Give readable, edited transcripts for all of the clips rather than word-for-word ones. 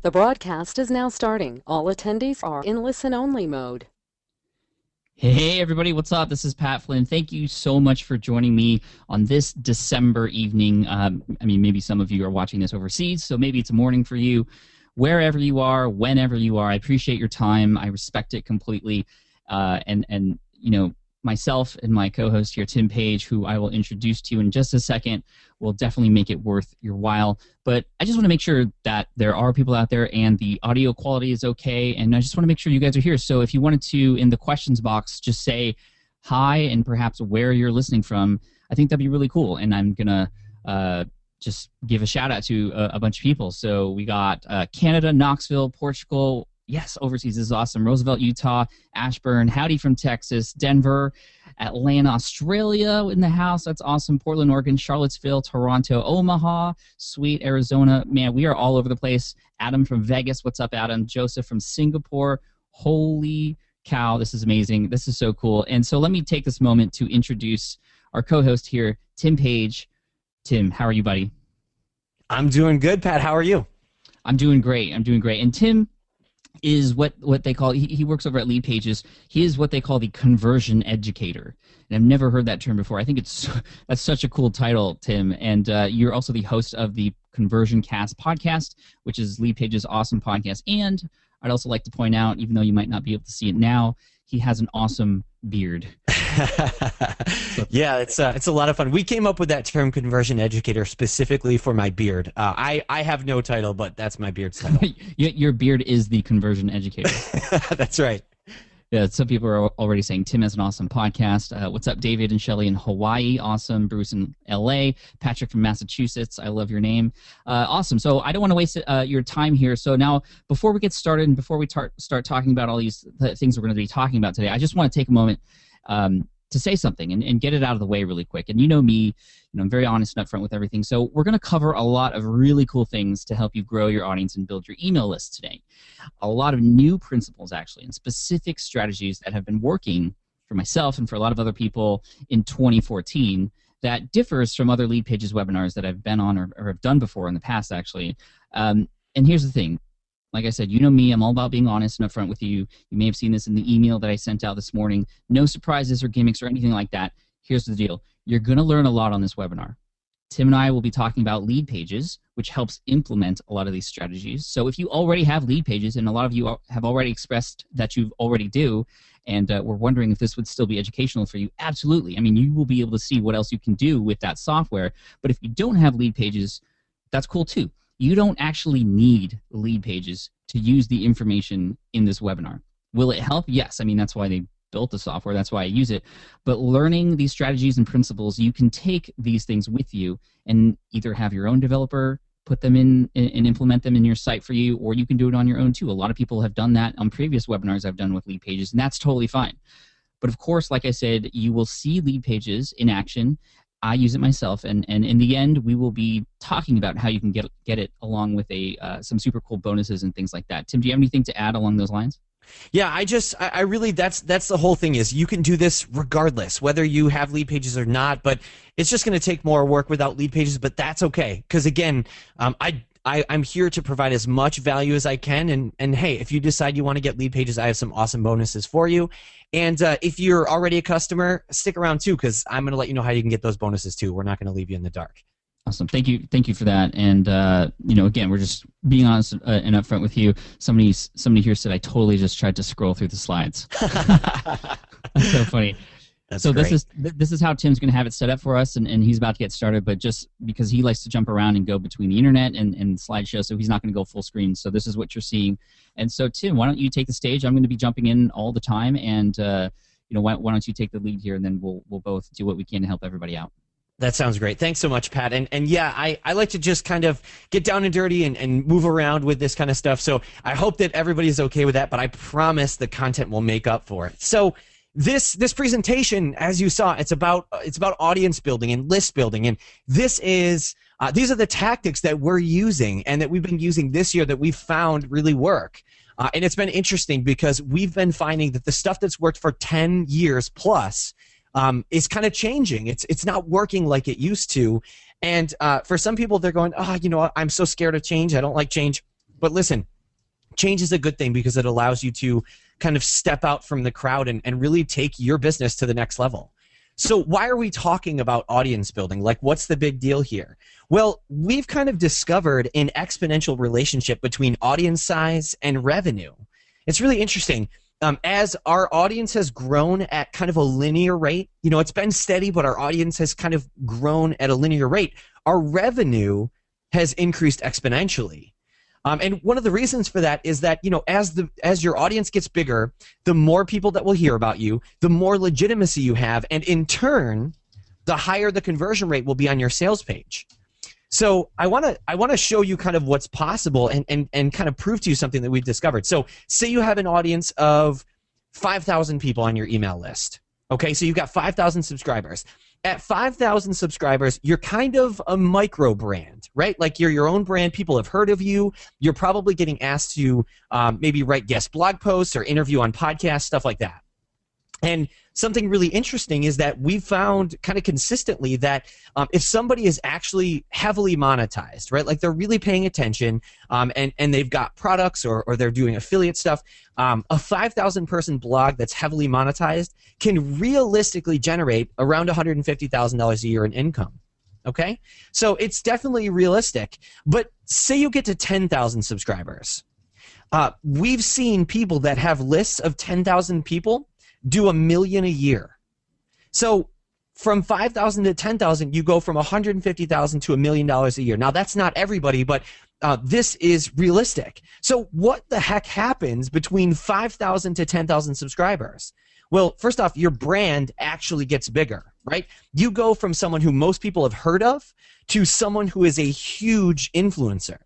The broadcast is now starting. All attendees are in listen-only mode. Hey everybody, what's up? This is Pat Flynn. Thank you so much for joining me on this December evening. Maybe some of you are watching this overseas, so maybe it's a morning for you. Wherever you are, whenever you are, I appreciate your time. I respect it completely. Myself and my co-host here, Tim Page, who I will introduce to you in just a second, will definitely make it worth your while. But I just want to make sure that there are people out there and the audio quality is okay, and I just want to make sure you guys are here. So if you wanted to, in the questions box, just say hi and perhaps where you're listening from, I think that'd be really cool. And I'm going to just give a shout out to a bunch of people. So we got Canada, Knoxville, Portugal. Yes, overseas is awesome. Roosevelt, Utah, Ashburn, howdy from Texas, Denver, Atlanta, Australia in the house. That's awesome. Portland, Oregon, Charlottesville, Toronto, Omaha, sweet, Arizona. Man, we are all over the place. Adam from Vegas. What's up, Adam? Joseph from Singapore. Holy cow, this is amazing. This is so cool. And so let me take this moment to introduce our co-host here, Tim Page. Tim, how are you, buddy? I'm doing good, Pat. How are you? I'm doing great. And Tim is what they call, he works over at LeadPages. He is what they call the conversion educator. And I've never heard that term before. I think that's such a cool title, Tim. And you're also the host of the Conversion Cast podcast, which is LeadPages' awesome podcast. And I'd also like to point out, even though you might not be able to see it now, he has an awesome beard. Yeah, it's a lot of fun. We came up with that term, conversion educator, specifically for my beard. I have no title, but that's my beard's title. Your beard is the conversion educator. That's right. Yeah, some people are already saying Tim has an awesome podcast. What's up, David and Shelley in Hawaii? Awesome. Bruce in L.A. Patrick from Massachusetts. I love your name. Awesome. So I don't want to waste your time here. So now, before we get started and before we start talking about all these things we're going to be talking about today, I just want to take a moment to say something and get it out of the way really quick. And you know me, I'm very honest and upfront with everything. So we're going to cover a lot of really cool things to help you grow your audience and build your email list today. A lot of new principles, actually, and specific strategies that have been working for myself and for a lot of other people in 2014 that differs from other LeadPages webinars that I've been on or have done before in the past, actually. And here's the thing. Like I said, you know me, I'm all about being honest and upfront with you. You may have seen this in the email that I sent out this morning. No surprises or gimmicks or anything like that. Here's the deal. You're going to learn a lot on this webinar. Tim and I will be talking about LeadPages, which helps implement a lot of these strategies. So if you already have LeadPages, and a lot of you have already expressed that you already do, and we're wondering if this would still be educational for you, absolutely. I mean, you will be able to see what else you can do with that software. But if you don't have LeadPages, that's cool too. You don't actually need LeadPages to use the information in this webinar. Will it help? Yes. I mean, that's why they built the software. That's why I use it. But learning these strategies and principles, you can take these things with you and either have your own developer put them in and implement them in your site for you, or you can do it on your own too. A lot of people have done that on previous webinars I've done with LeadPages, and that's totally fine. But of course, like I said, you will see LeadPages in action. I use it myself, and in the end, we will be talking about how you can get it along with some super cool bonuses and things like that. Tim, do you have anything to add along those lines? Yeah, I really, that's the whole thing is you can do this regardless, whether you have LeadPages or not, but it's just going to take more work without LeadPages, but that's okay. Because again, I'm here to provide as much value as I can, and hey, if you decide you want to get LeadPages, I have some awesome bonuses for you. And if you're already a customer, stick around too, because I'm going to let you know how you can get those bonuses too. We're not going to leave you in the dark. Awesome. Thank you for that. And again, we're just being honest and upfront with you. Somebody here said I totally just tried to scroll through the slides. That's so funny. That's so great. this is how Tim's going to have it set up for us, and he's about to get started. But just because he likes to jump around and go between the internet and slideshow, so he's not going to go full screen. So this is what you're seeing. And so Tim, why don't you take the stage? I'm going to be jumping in all the time, and why don't you take the lead here, and then we'll both do what we can to help everybody out. That sounds great. Thanks so much, Pat. And yeah, I like to just kind of get down and dirty and move around with this kind of stuff. So I hope that everybody's okay with that, but I promise the content will make up for it. So this presentation, as you saw, it's about audience building and list building, and these are the tactics that we're using and that we've been using this year that we've found really work. And it's been interesting because we've been finding that the stuff that's worked for 10 years plus is kind of changing. It's not working like it used to. And for some people, they're going, I'm so scared of change. I don't like change. But listen, change is a good thing because it allows you to kind of step out from the crowd and really take your business to the next level. So why are we talking about audience building? Like, what's the big deal here? Well, we've kind of discovered an exponential relationship between audience size and revenue. It's really interesting. As our audience has grown at kind of a linear rate, it's been steady, but our audience has kind of grown at a linear rate. Our revenue has increased exponentially. And one of the reasons for that is that, as your audience gets bigger, the more people that will hear about you, the more legitimacy you have, and in turn, the higher the conversion rate will be on your sales page. So I want to show you kind of what's possible and kind of prove to you something that we've discovered. So say you have an audience of 5,000 people on your email list. Okay, so you've got 5,000 subscribers. At 5,000 subscribers, you're kind of a micro brand, right? Like you're your own brand. People have heard of you. You're probably getting asked to maybe write guest blog posts or interview on podcasts, stuff like that. And something really interesting is that we've found kind of consistently that if somebody is actually heavily monetized, right, like they're really paying attention and they've got products or they're doing affiliate stuff, a 5,000 person blog that's heavily monetized can realistically generate around $150,000 a year in income. Okay? So it's definitely realistic. But say you get to 10,000 subscribers. We've seen people that have lists of 10,000 people do $1 million a year. So from 5,000 to 10,000, you go from 150,000 to $1 million a year. Now that's not everybody, but this is realistic. So what the heck happens between 5,000 to 10,000 subscribers? Well, first off, your brand actually gets bigger, right? You go from someone who most people have heard of to someone who is a huge influencer.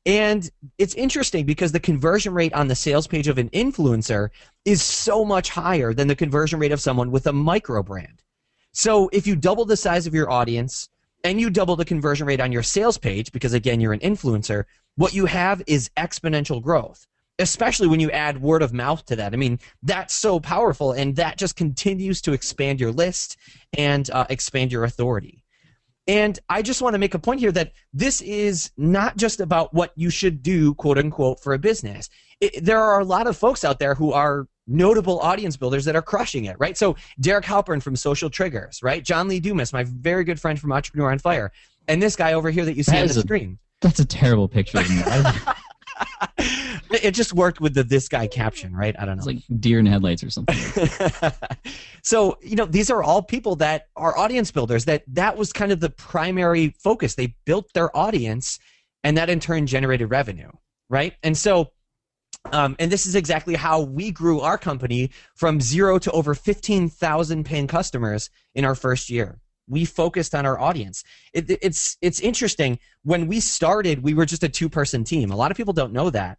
And it's interesting because the conversion rate on the sales page of an influencer is so much higher than the conversion rate of someone with a micro brand. So if you double the size of your audience and you double the conversion rate on your sales page, because again, you're an influencer, what you have is exponential growth, especially when you add word of mouth to that. I mean, that's so powerful, and that just continues to expand your list and expand your authority. And I just want to make a point here that this is not just about what you should do, quote unquote, for a business. There are a lot of folks out there who are notable audience builders that are crushing it, right? So Derek Halpern from Social Triggers, right? John Lee Dumas, my very good friend from Entrepreneur on Fire. And this guy over here that you see on the screen. That's a terrible picture of me. It just worked with the "this guy" caption, right? I don't know. It's like deer in headlights or something. So, these are all people that are audience builders. That was kind of the primary focus. They built their audience, and that in turn generated revenue, right? And so, and this is exactly how we grew our company from 0 to over 15,000 paying customers in our first year. We focused on our audience. It's interesting. When we started, we were just a 2-person team. A lot of people don't know that.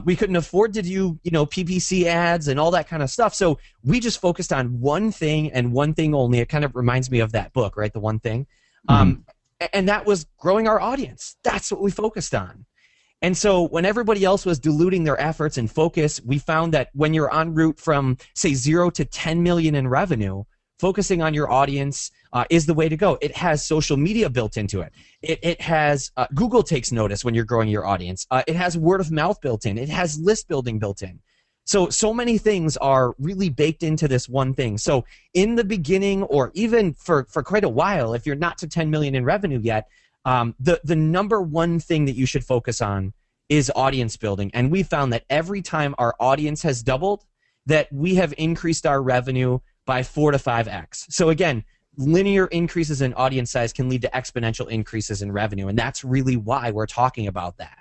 We couldn't afford to do, PPC ads and all that kind of stuff. So we just focused on one thing and one thing only. It kind of reminds me of that book, right? The One Thing. And that was growing our audience. That's what we focused on. And so when everybody else was diluting their efforts and focus, we found that when you're en route from, say, 0 to 10 million in revenue, focusing on your audience is the way to go. It has social media built into it. It has Google takes notice when you're growing your audience. It has word of mouth built in. It has list building built in. So many things are really baked into this one thing. So in the beginning, or even for quite a while, if you're not to 10 million in revenue yet, the number one thing that you should focus on is audience building. And we found that every time our audience has doubled, that we have increased our revenue by 4 to 5x. So again, linear increases in audience size can lead to exponential increases in revenue, and that's really why we're talking about that.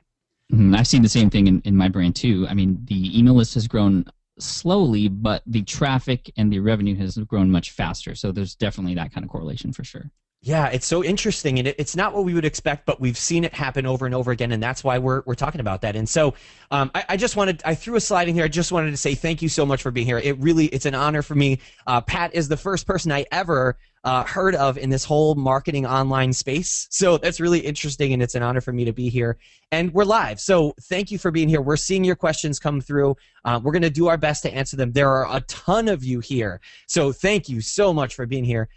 I've seen the same thing in my brand too. I mean, the email list has grown slowly, but the traffic and the revenue has grown much faster. So there's definitely that kind of correlation for sure. Yeah, it's so interesting, and it's not what we would expect, but we've seen it happen over and over again, and that's why we're talking about that. And so I threw a slide in here. I just wanted to say thank you so much for being here. It's an honor for me. Pat is the first person I ever heard of in this whole marketing online space. So that's really interesting, and it's an honor for me to be here. And we're live, so thank you for being here. We're seeing your questions come through. We're going to do our best to answer them. There are a ton of you here, so thank you so much for being here.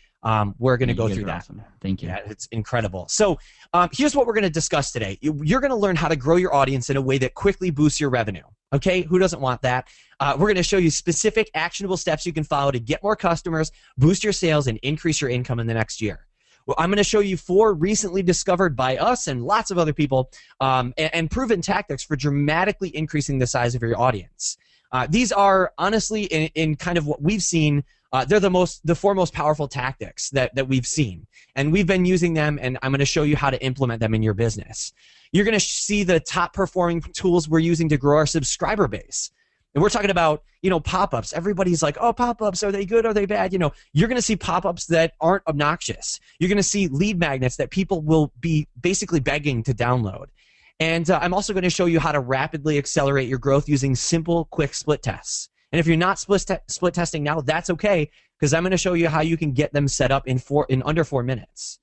we're going to You go guys through are that. awesome. Thank you. Yeah, it's incredible. So here's what we're going to discuss today. You're going to learn how to grow your audience in a way that quickly boosts your revenue. Okay, who doesn't want that? We're going to show you specific actionable steps you can follow to get more customers, boost your sales, and increase your income in the next year. Well, I'm going to show you 4 recently discovered by us and lots of other people and proven tactics for dramatically increasing the size of your audience. These are honestly in kind of what we've seen. They're the 4 most powerful tactics that we've seen, and we've been using them, and I'm going to show you how to implement them in your business. You're going to see the top performing tools we're using to grow our subscriber base. And we're talking about, pop-ups. Everybody's like, oh, pop-ups, are they good? Are they bad? You're going to see pop-ups that aren't obnoxious. You're going to see lead magnets that people will be basically begging to download. And I'm also going to show you how to rapidly accelerate your growth using simple, quick split tests. And if you're not split testing now, that's okay, because I'm going to show you how you can get them set up in under 4 minutes.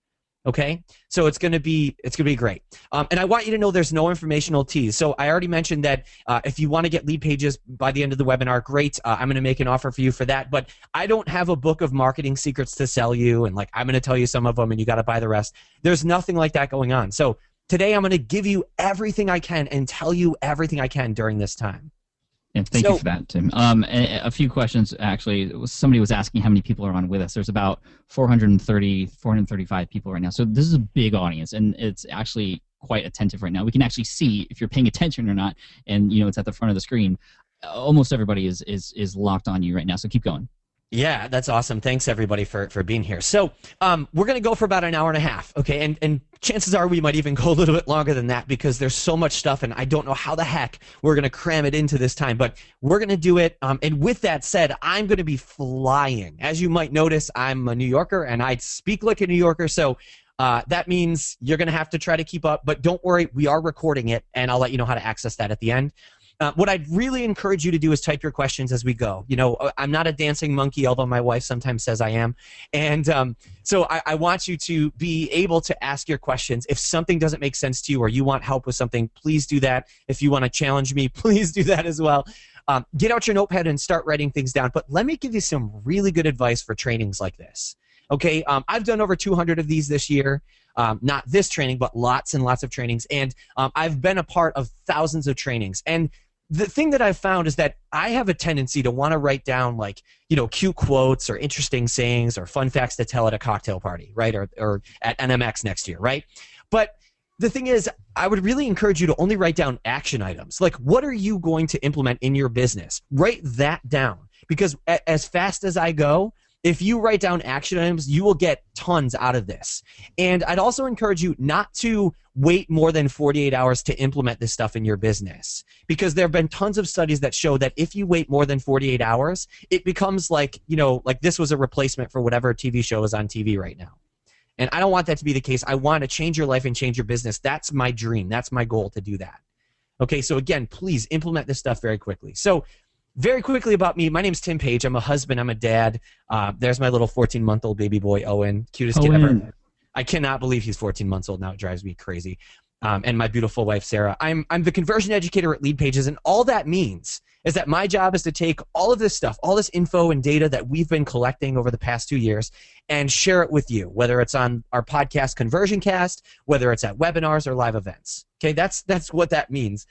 Okay, so it's going to be great. And I want you to know there's no informational tease. So I already mentioned that if you want to get lead pages by the end of the webinar, great. I'm going to make an offer for you for that. But I don't have a book of marketing secrets to sell you, and I'm going to tell you some of them, and you got to buy the rest. There's nothing like that going on. So today I'm going to give you everything I can and tell you everything I can during this time. Yeah, thank you for that, Tim. A few questions, actually. Somebody was asking how many people are on with us. There's about 435 people right now. So this is a big audience, and it's actually quite attentive right now. We can actually see if you're paying attention or not, and it's at the front of the screen. Almost everybody is locked on you right now, so keep going. Yeah, that's awesome. Thanks, everybody, for being here. So we're going to go for about an hour and a half, okay? And chances are we might even go a little bit longer than that because there's so much stuff, and I don't know how the heck we're going to cram it into this time, but we're going to do it. And with that said, I'm going to be flying. As you might notice, I'm a New Yorker, and I speak like a New Yorker, so that means you're going to have to try to keep up. But don't worry, we are recording it, and I'll let you know how to access that at the end. What I'd really encourage you to do is type your questions as we go. I'm not a dancing monkey, although my wife sometimes says I am. And so I want you to be able to ask your questions. If something doesn't make sense to you or you want help with something, please do that. If you want to challenge me, please do that as well. Get out your notepad and start writing things down. But let me give you some really good advice for trainings like this. Okay, I've done over 200 of these this year. Not this training, but lots and lots of trainings. And I've been a part of thousands of trainings. And the thing that I've found is that I have a tendency to want to write down cute quotes or interesting sayings or fun facts to tell at a cocktail party, right? Or at NMX next year, right? But the thing is, I would really encourage you to only write down action items. Like, what are you going to implement in your business? Write that down, because as fast as I go, if you write down action items, you will get tons out of this. And I'd also encourage you not to wait more than 48 hours to implement this stuff in your business, because there have been tons of studies that show that if you wait more than 48 hours, it becomes like this was a replacement for whatever TV show is on TV right now. And I don't want that to be the case. I want to change your life and change your business. That's my dream. That's my goal, to do that. Okay, so again, please implement this stuff very quickly. So very quickly about me, my name's Tim Page. I'm a husband. I'm a dad. There's my little 14-month-old baby boy, Owen. Cutest kid ever. I cannot believe he's 14 months old now. It drives me crazy. And my beautiful wife, Sarah. I'm the conversion educator at LeadPages, and all that means is that my job is to take all of this stuff, all this info and data that we've been collecting over the past 2 years, and share it with you, whether it's on our podcast, Conversion Cast, whether it's at webinars or live events. Okay, that's what that means.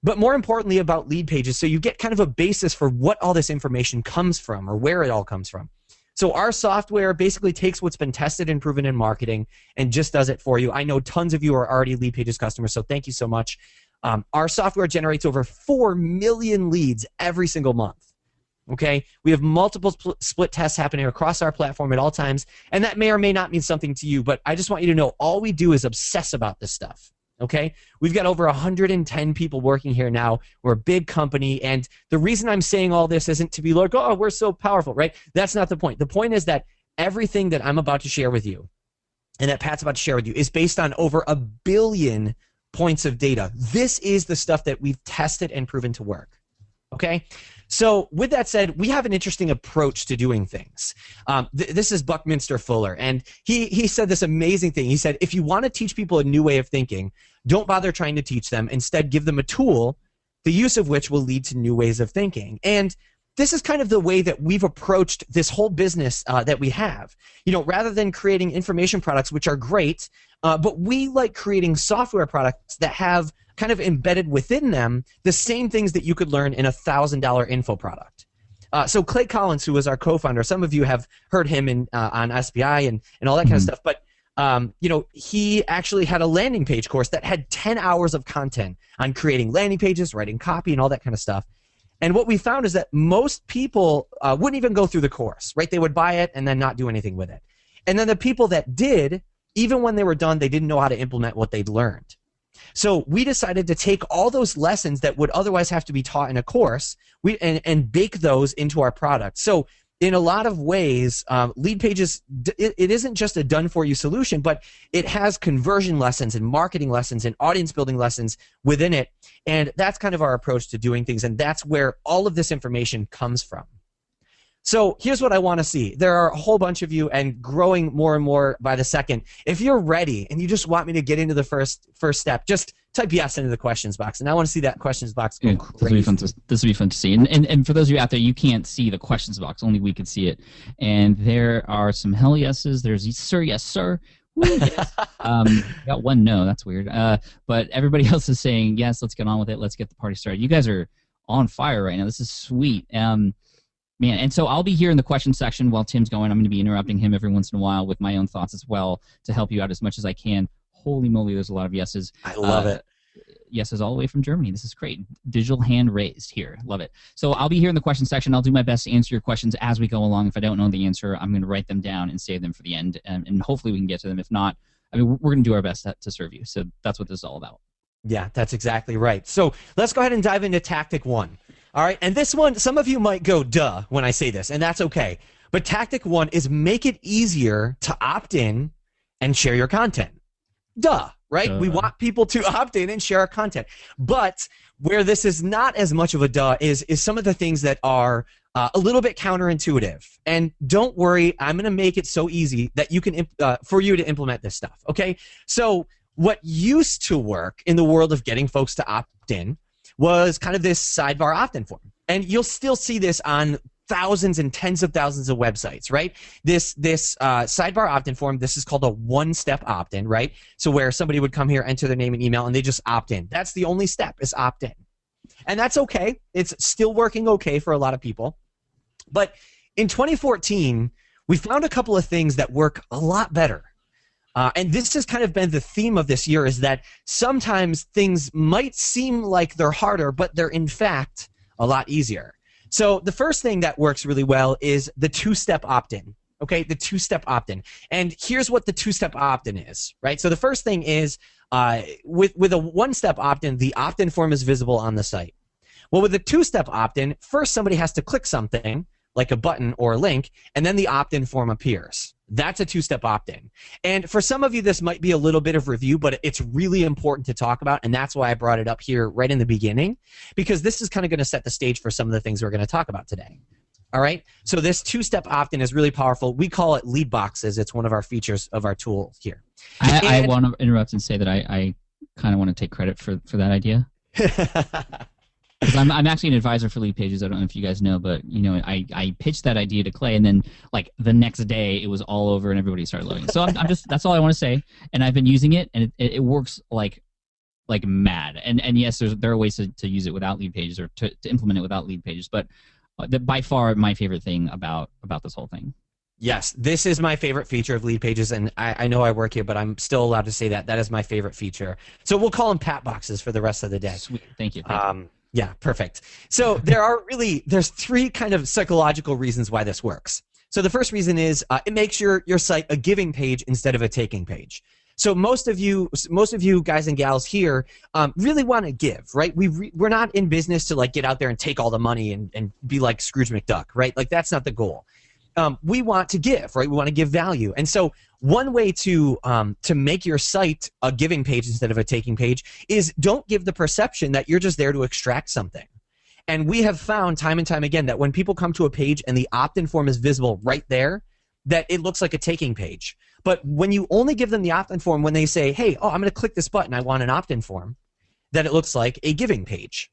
But more importantly about LeadPages, so you get kind of a basis for what all this information comes from, or where it all comes from. So our software basically takes what's been tested and proven in marketing and just does it for you. I know tons of you are already LeadPages customers, so thank you so much. Our software generates over 4 million leads every single month. Okay, we have multiple split tests happening across our platform at all times, and that may or may not mean something to you, but I just want you to know all we do is obsess about this stuff. Okay, we've got over 110 people working here now. We're a big company, and the reason I'm saying all this isn't to be like, oh, we're so powerful, right? That's not the point. The point is that everything that I'm about to share with you and that Pat's about to share with you is based on over 1 billion points of data. This is the stuff that we've tested and proven to work. Okay, so with that said, we have an interesting approach to doing things. This is Buckminster Fuller, and he said this amazing thing. He said, if you want to teach people a new way of thinking, don't bother trying to teach them. Instead, give them a tool, the use of which will lead to new ways of thinking. And this is kind of the way that we've approached this whole business that we have. You know, rather than creating information products, which are great, but we like creating software products that have kind of embedded within them the same things that you could learn in a $1,000 info product. So Clay Collins, who was our co-founder, some of you have heard him on SBI and all that kind of stuff, but you know, he actually had a landing page course that had 10 hours of content on creating landing pages, writing copy, and all that kind of stuff. And what we found is that most people wouldn't even go through the course, right? They would buy it and then not do anything with it. And then the people that did, even when they were done, they didn't know how to implement what they'd learned. So we decided to take all those lessons that would otherwise have to be taught in a course and bake those into our product. So in a lot of ways, LeadPages, it isn't just a done-for-you solution, but it has conversion lessons and marketing lessons and audience-building lessons within it. And that's kind of our approach to doing things, and that's where all of this information comes from. So here's what I want to see. There are a whole bunch of you and growing more and more by the second. If you're ready and you just want me to get into the first step, just type yes into the questions box. And I want to see that questions box go crazy. This will be fun to see. And for those of you out there, you can't see the questions box. Only we can see it. And there are some hell yeses. There's sir, yes, sir. Woo, yes. Got one no. That's weird. But everybody else is saying, yes, let's get on with it. Let's get the party started. You guys are on fire right now. This is sweet. Man, and so I'll be here in the question section while Tim's going. I'm going to be interrupting him every once in a while with my own thoughts as well to help you out as much as I can. Holy moly, there's a lot of yeses. I love it. Yeses all the way from Germany. This is great. Digital hand raised here. Love it. So I'll be here in the question section. I'll do my best to answer your questions as we go along. If I don't know the answer, I'm going to write them down and save them for the end, and hopefully we can get to them. If not, I mean, we're going to do our best to serve you. So that's what this is all about. Yeah, that's exactly right. So let's go ahead and dive into tactic one. All right, and this one, some of you might go, duh, when I say this, and that's okay. But tactic one is make it easier to opt in and share your content. Duh, right? We want people to opt in and share our content. But where this is not as much of a duh is some of the things that are a little bit counterintuitive. And don't worry, I'm going to make it so easy that you can for you to implement this stuff, okay? So what used to work in the world of getting folks to opt in was kind of this sidebar opt-in form. And you'll still see this on thousands and tens of thousands of websites, right? This sidebar opt-in form, this is called a one-step opt-in, right? So where somebody would come here, enter their name and email, and they just opt in. That's the only step, is opt in. And that's okay. It's still working okay for a lot of people. But in 2014, we found a couple of things that work a lot better. And this has kind of been the theme of this year, is that sometimes things might seem like they're harder, but they're in fact a lot easier. So the first thing that works really well is the two-step opt-in. Okay, the two-step opt-in. And here's what the two-step opt-in is, right? So the first thing is with a one-step opt-in, the opt-in form is visible on the site. Well, with a two-step opt-in, first somebody has to click something, like a button or a link, and then the opt-in form appears. That's a two-step opt-in. And for some of you, this might be a little bit of review, but it's really important to talk about, and that's why I brought it up here right in the beginning, because this is kind of going to set the stage for some of the things we're going to talk about today. All right? So this two-step opt-in is really powerful. We call it lead boxes. It's one of our features of our tool here. I want to interrupt and say that I kind of want to take credit for that idea. Because I'm actually an advisor for LeadPages. I don't know if you guys know, but you know, I pitched that idea to Clay, and then like the next day it was all over and everybody started loving it. So I'm just, that's all I want to say. And I've been using it, and it works like mad. And yes, there are ways to use it without LeadPages, or to implement it without LeadPages. But by far my favorite thing about this whole thing. Yes, this is my favorite feature of LeadPages, and I know I work here, but I'm still allowed to say that. That is my favorite feature. So we'll call them Pat boxes for the rest of the day. Sweet. Thank you. Yeah, perfect. So there's three kind of psychological reasons why this works. So the first reason is it makes your site a giving page instead of a taking page. So most of you guys and gals here really want to give, right? We're not in business to like get out there and take all the money and be like Scrooge McDuck, right? Like that's not the goal. We want to give, right? We want to give value. And so one way to make your site a giving page instead of a taking page is don't give the perception that you're just there to extract something. And we have found time and time again that when people come to a page and the opt-in form is visible right there, that it looks like a taking page. But when you only give them the opt-in form when they say, hey, I'm going to click this button, I want an opt-in form, that it looks like a giving page.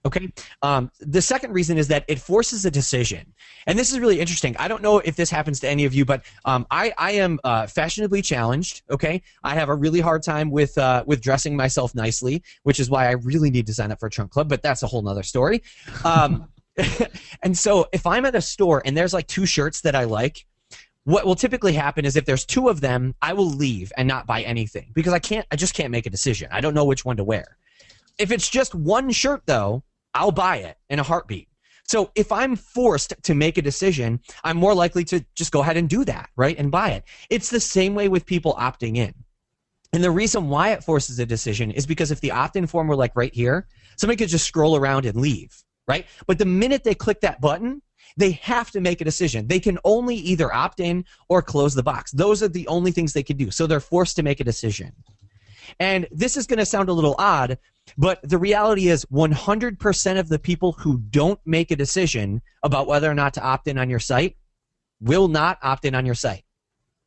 Okay. The second reason is that it forces a decision. And this is really interesting. I don't know if this happens to any of you, but I am fashionably challenged. Okay. I have a really hard time with dressing myself nicely, which is why I really need to sign up for a trunk club, but that's a whole nother story. And so if I'm at a store and there's like 2 shirts that I like, what will typically happen is if there's 2 of them, I will leave and not buy anything because I just can't make a decision. I don't know which one to wear. If it's just 1 shirt though, I'll buy it in a heartbeat. So if I'm forced to make a decision, I'm more likely to just go ahead and do that, right, and buy it. It's the same way with people opting in. And the reason why it forces a decision is because if the opt-in form were like right here, somebody could just scroll around and leave, right? But the minute they click that button, they have to make a decision. They can only either opt in or close the box. Those are the only things they can do. So they're forced to make a decision. And this is going to sound a little odd, but the reality is 100% of the people who don't make a decision about whether or not to opt in on your site will not opt in on your site,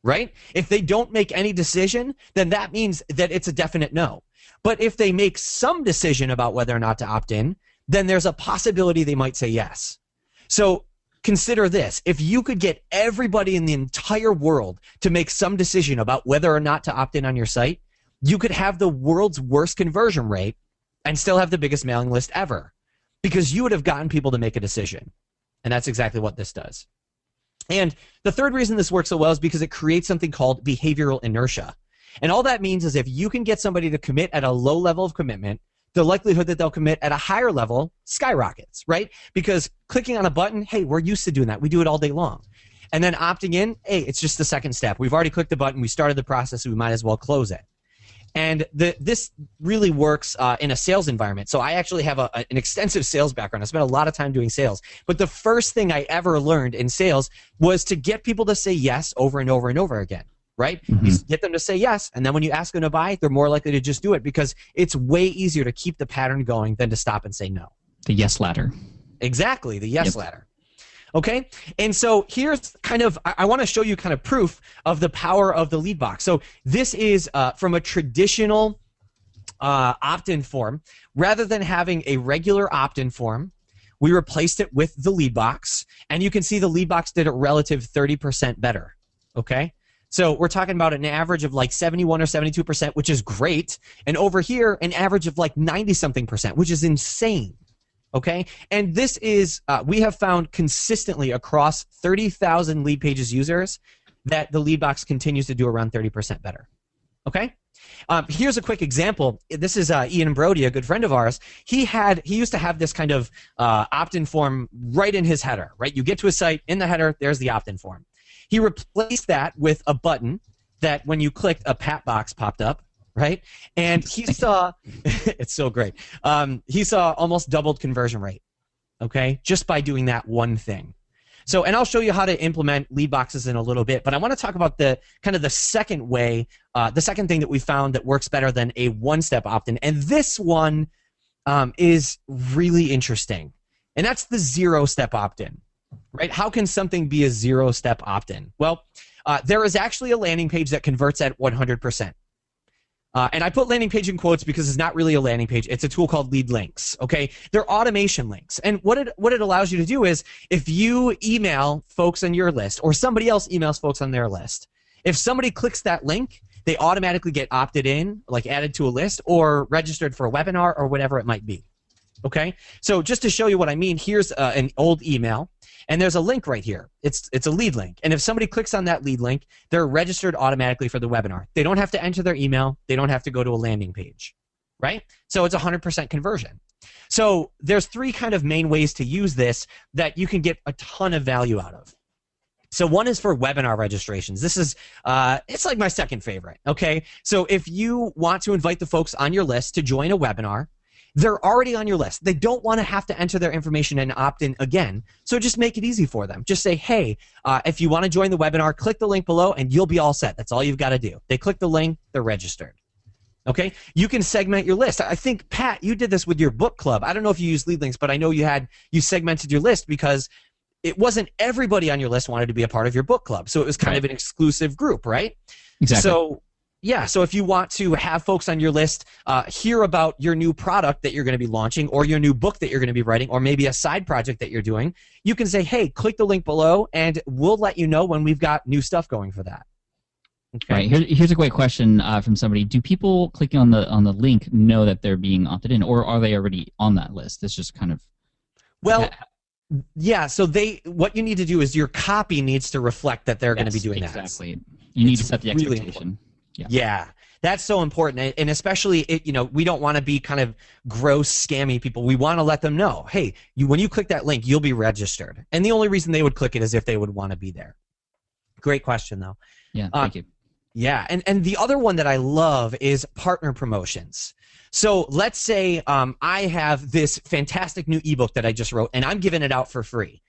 right? If they don't make any decision, then that means that it's a definite no. But if they make some decision about whether or not to opt in, then there's a possibility they might say yes. So consider this. If you could get everybody in the entire world to make some decision about whether or not to opt in on your site, you could have the world's worst conversion rate and still have the biggest mailing list ever because you would have gotten people to make a decision. And that's exactly what this does. And the third reason this works so well is because it creates something called behavioral inertia. And all that means is if you can get somebody to commit at a low level of commitment, the likelihood that they'll commit at a higher level skyrockets, right? Because clicking on a button, hey, we're used to doing that. We do it all day long. And then opting in, hey, it's just the second step. We've already clicked the button. We started the process, so we might as well close it. And this really works in a sales environment. So I actually have an extensive sales background. I spent a lot of time doing sales. But the first thing I ever learned in sales was to get people to say yes over and over and over again, right? Mm-hmm. You get them to say yes, and then when you ask them to buy, they're more likely to just do it because it's way easier to keep the pattern going than to stop and say no. The yes ladder. Exactly, the yes ladder. Okay, and so here's kind of, I want to show you kind of proof of the power of the lead box. So this is from a traditional opt-in form. Rather than having a regular opt-in form, we replaced it with the lead box, and you can see the lead box did a relative 30% better. Okay, so we're talking about an average of like 71 or 72%, which is great, and over here an average of like 90-something%, which is insane. Okay, and this is, we have found consistently across 30,000 LeadPages users that the lead box continues to do around 30% better. Okay, here's a quick example. This is Ian Brody, a good friend of ours. He used to have this kind of opt-in form right in his header, right? You get to a site, in the header, there's the opt-in form. He replaced that with a button that when you clicked, a pat box popped up. Right? And he saw, it's so great. He saw almost doubled conversion rate, okay? Just by doing that one thing. So, and I'll show you how to implement lead boxes in a little bit, but I want to talk about the kind of the second way, the second thing that we found that works better than a one-step opt-in. And this one is really interesting. And that's the zero-step opt-in, right? How can something be a zero-step opt-in? Well, there is actually a landing page that converts at 100%. And I put landing page in quotes because it's not really a landing page. It's a tool called Lead Links, okay? They're automation links. And what it allows you to do is if you email folks on your list or somebody else emails folks on their list, if somebody clicks that link, they automatically get opted in, like added to a list or registered for a webinar or whatever it might be, okay? So just to show you what I mean, here's an old email. And there's a link right here. It's a lead link. And if somebody clicks on that lead link, they're registered automatically for the webinar. They don't have to enter their email. They don't have to go to a landing page, right? So it's 100% conversion. So there's 3 kind of main ways to use this that you can get a ton of value out of. So one is for webinar registrations. This is, it's like my second favorite, okay? So if you want to invite the folks on your list to join a webinar, they're already on your list. They don't want to have to enter their information and opt in again. So just make it easy for them. Just say, hey, if you want to join the webinar, click the link below and you'll be all set. That's all you've got to do. They click the link, they're registered. Okay? You can segment your list. I think, Pat, you did this with your book club. I don't know if you use lead links, but I know you segmented your list because it wasn't everybody on your list wanted to be a part of your book club. So it was kind of an exclusive group, right? Exactly. So Yeah, so if you want to have folks on your list hear about your new product that you're going to be launching, or your new book that you're going to be writing, or maybe a side project that you're doing, you can say, hey, click the link below, and we'll let you know when we've got new stuff going for that. Okay. Right. Here's a great question from somebody. Do people clicking on the link know that they're being opted in, or are they already on that list? It's just kind of... Well, yeah, so what you need to do is your copy needs to reflect that they're going to be doing that. Exactly. You need to set the expectation. Yeah, that's so important, and especially we don't want to be kind of gross, scammy people. We want to let them know, hey, when you click that link, you'll be registered, and the only reason they would click it is if they would want to be there. Great question, though. Yeah, thank you. Yeah, and the other one that I love is partner promotions. So let's say I have this fantastic new ebook that I just wrote, and I'm giving it out for free.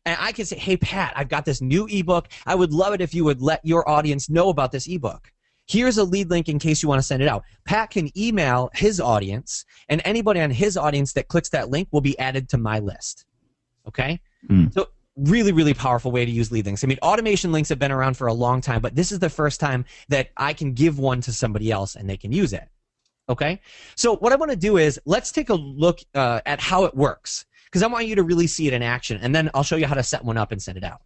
And I can say, hey, Pat, I've got this new ebook. I would love it if you would let your audience know about this ebook. Here's a lead link in case you want to send it out. Pat can email his audience, and anybody on his audience that clicks that link will be added to my list. Okay? So really, really powerful way to use lead links. I mean, automation links have been around for a long time, but this is the first time that I can give one to somebody else and they can use it. Okay? So what I want to do is let's take a look at how it works, because I want you to really see it in action, and then I'll show you how to set one up and send it out.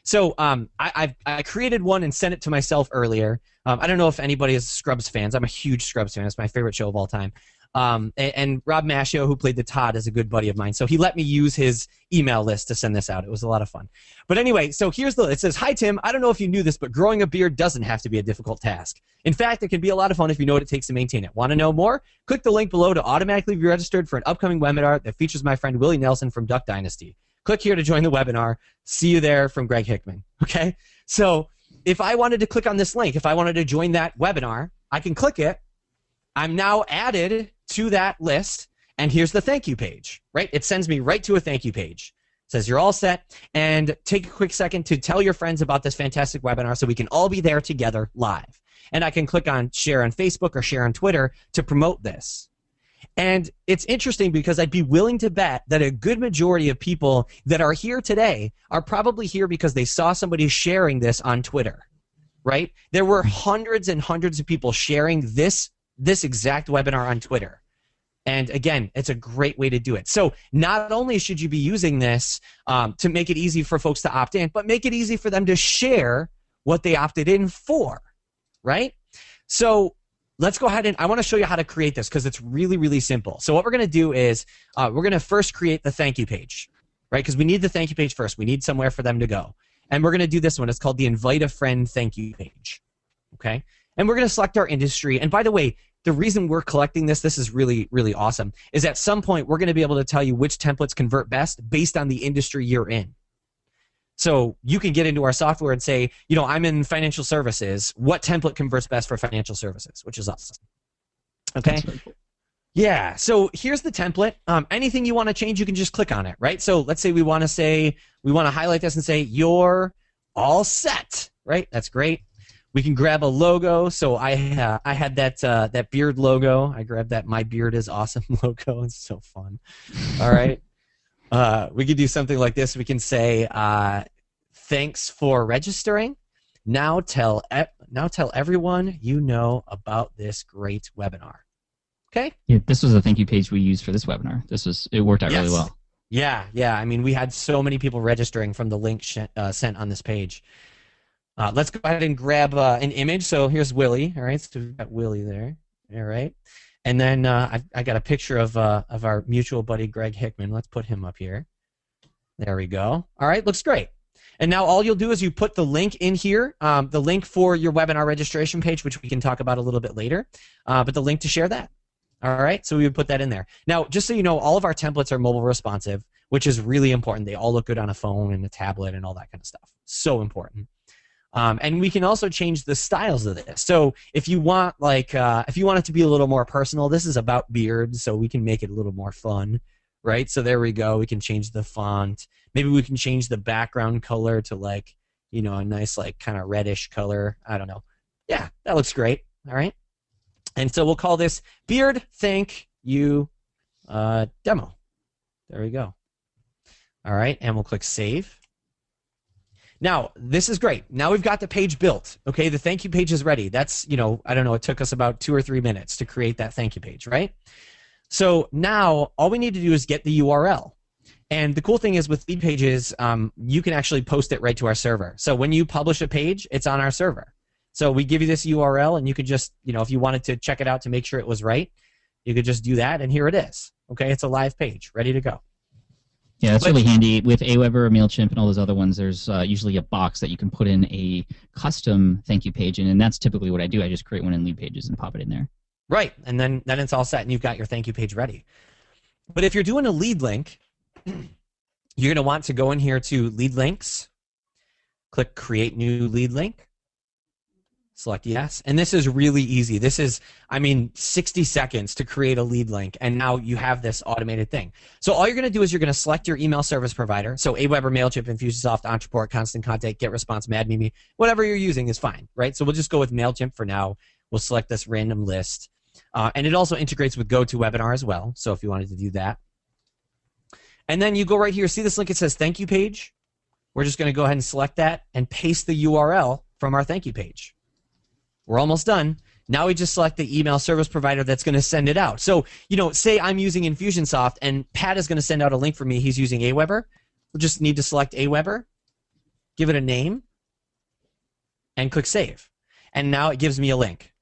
So I created one and sent it to myself earlier. I don't know if anybody is Scrubs fans. I'm a huge Scrubs fan. It's my favorite show of all time. And Rob Maschio, who played the Todd, is a good buddy of mine. So he let me use his email list to send this out. It was a lot of fun. But anyway, so it says, hi, Tim. I don't know if you knew this, but growing a beard doesn't have to be a difficult task. In fact, it can be a lot of fun if you know what it takes to maintain it. Want to know more? Click the link below to automatically be registered for an upcoming webinar that features my friend Willie Nelson from Duck Dynasty. Click here to join the webinar. See you there, from Greg Hickman. Okay? So if I wanted to click on this link, if I wanted to join that webinar, I can click it. I'm now added to that list, and here's the thank you page, right? It sends me right to a thank you page. It says you're all set, and take a quick second to tell your friends about this fantastic webinar so we can all be there together live. And I can click on share on Facebook or share on Twitter to promote this. And it's interesting because I'd be willing to bet that a good majority of people that are here today are probably here because they saw somebody sharing this on Twitter, right? There were hundreds and hundreds of people sharing this exact webinar on Twitter. And again, it's a great way to do it. So not only should you be using this to make it easy for folks to opt in, but make it easy for them to share what they opted in for, right? So let's go ahead and I want to show you how to create this because it's really, really simple. So what we're going to do is we're going to first create the thank you page, right? Because we need the thank you page first. We need somewhere for them to go. And we're going to do this one. It's called the Invite a Friend thank you page, okay? And we're going to select our industry. And by the way, the reason we're collecting this is really, really awesome, is at some point we're going to be able to tell you which templates convert best based on the industry you're in. So you can get into our software and say, you know, I'm in financial services. What template converts best for financial services? Which is awesome. Okay? Cool. Yeah, so here's the template. Anything you want to change, you can just click on it, right? So let's say we want to highlight this and say, you're all set, right? That's great. We can grab a logo. So I had that beard logo. I grabbed that My Beard is Awesome logo. It's so fun. All right. We could do something like this. We can say, thanks for registering. Now tell everyone you know about this great webinar. Okay? Yeah, this was a thank you page we used for this webinar. It worked out really well. Yeah. I mean, we had so many people registering from the link sent on this page. Let's go ahead and grab an image. So here's Willie. All right, so we've got Willie there. All right, and then I got a picture of our mutual buddy Greg Hickman. Let's put him up here. There we go. All right, looks great. And now all you'll do is you put the link in here, the link for your webinar registration page, which we can talk about a little bit later, but the link to share that. All right, so we would put that in there. Now, just so you know, all of our templates are mobile responsive, which is really important. They all look good on a phone and a tablet and all that kind of stuff. So important. And we can also change the styles of this. So if you want, if you want it to be a little more personal, this is about beards, so we can make it a little more fun, right? So there we go. We can change the font. Maybe we can change the background color to a nice kind of reddish color. I don't know. Yeah, that looks great. All right. And so we'll call this Beard Thank You Demo. There we go. All right, and we'll click Save. Now, this is great. Now we've got the page built. Okay, the thank you page is ready. That's, I don't know, it took us about 2 or 3 minutes to create that thank you page, right? So now all we need to do is get the URL. And the cool thing is with LeadPages, you can actually post it right to our server. So when you publish a page, it's on our server. So we give you this URL, and you could just, if you wanted to check it out to make sure it was right, you could just do that, and here it is. Okay, it's a live page, ready to go. Yeah, that's really handy. With Aweber or MailChimp and all those other ones, there's usually a box that you can put in a custom thank you page in, and that's typically what I do. I just create one in LeadPages and pop it in there. Right, and then it's all set, and you've got your thank you page ready. But if you're doing a lead link, you're going to want to go in here to Lead Links, click Create New Lead Link, select Yes, and this is really easy. This is, 60 seconds to create a lead link, and now you have this automated thing. So all you're going to do is you're going to select your email service provider. So Aweber, MailChimp, Infusionsoft, Entreport, Constant Contact, GetResponse, MadMimi, whatever you're using is fine, right? So we'll just go with MailChimp for now. We'll select this random list. And it also integrates with GoToWebinar as well, so if you wanted to do that. And then you go right here, see this link, it says thank you page. We're just going to go ahead and select that and paste the URL from our thank you page. We're almost done. Now we just select the email service provider that's going to send it out. So, say I'm using Infusionsoft and Pat is going to send out a link for me. He's using Aweber. We'll just need to select Aweber, give it a name, and click Save. And now it gives me a link.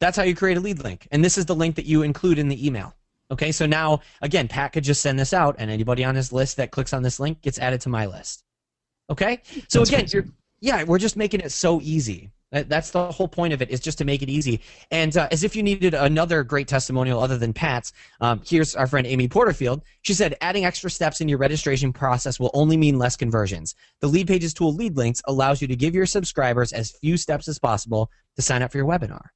That's how you create a lead link. And this is the link that you include in the email. Okay, so now, again, Pat could just send this out, and anybody on his list that clicks on this link gets added to my list. Okay? So again, we're just making it so easy. That's the whole point of it, is just to make it easy. And as if you needed another great testimonial other than Pat's, here's our friend Amy Porterfield. She said, adding extra steps in your registration process will only mean less conversions. The LeadPages tool Lead Links allows you to give your subscribers as few steps as possible to sign up for your webinar.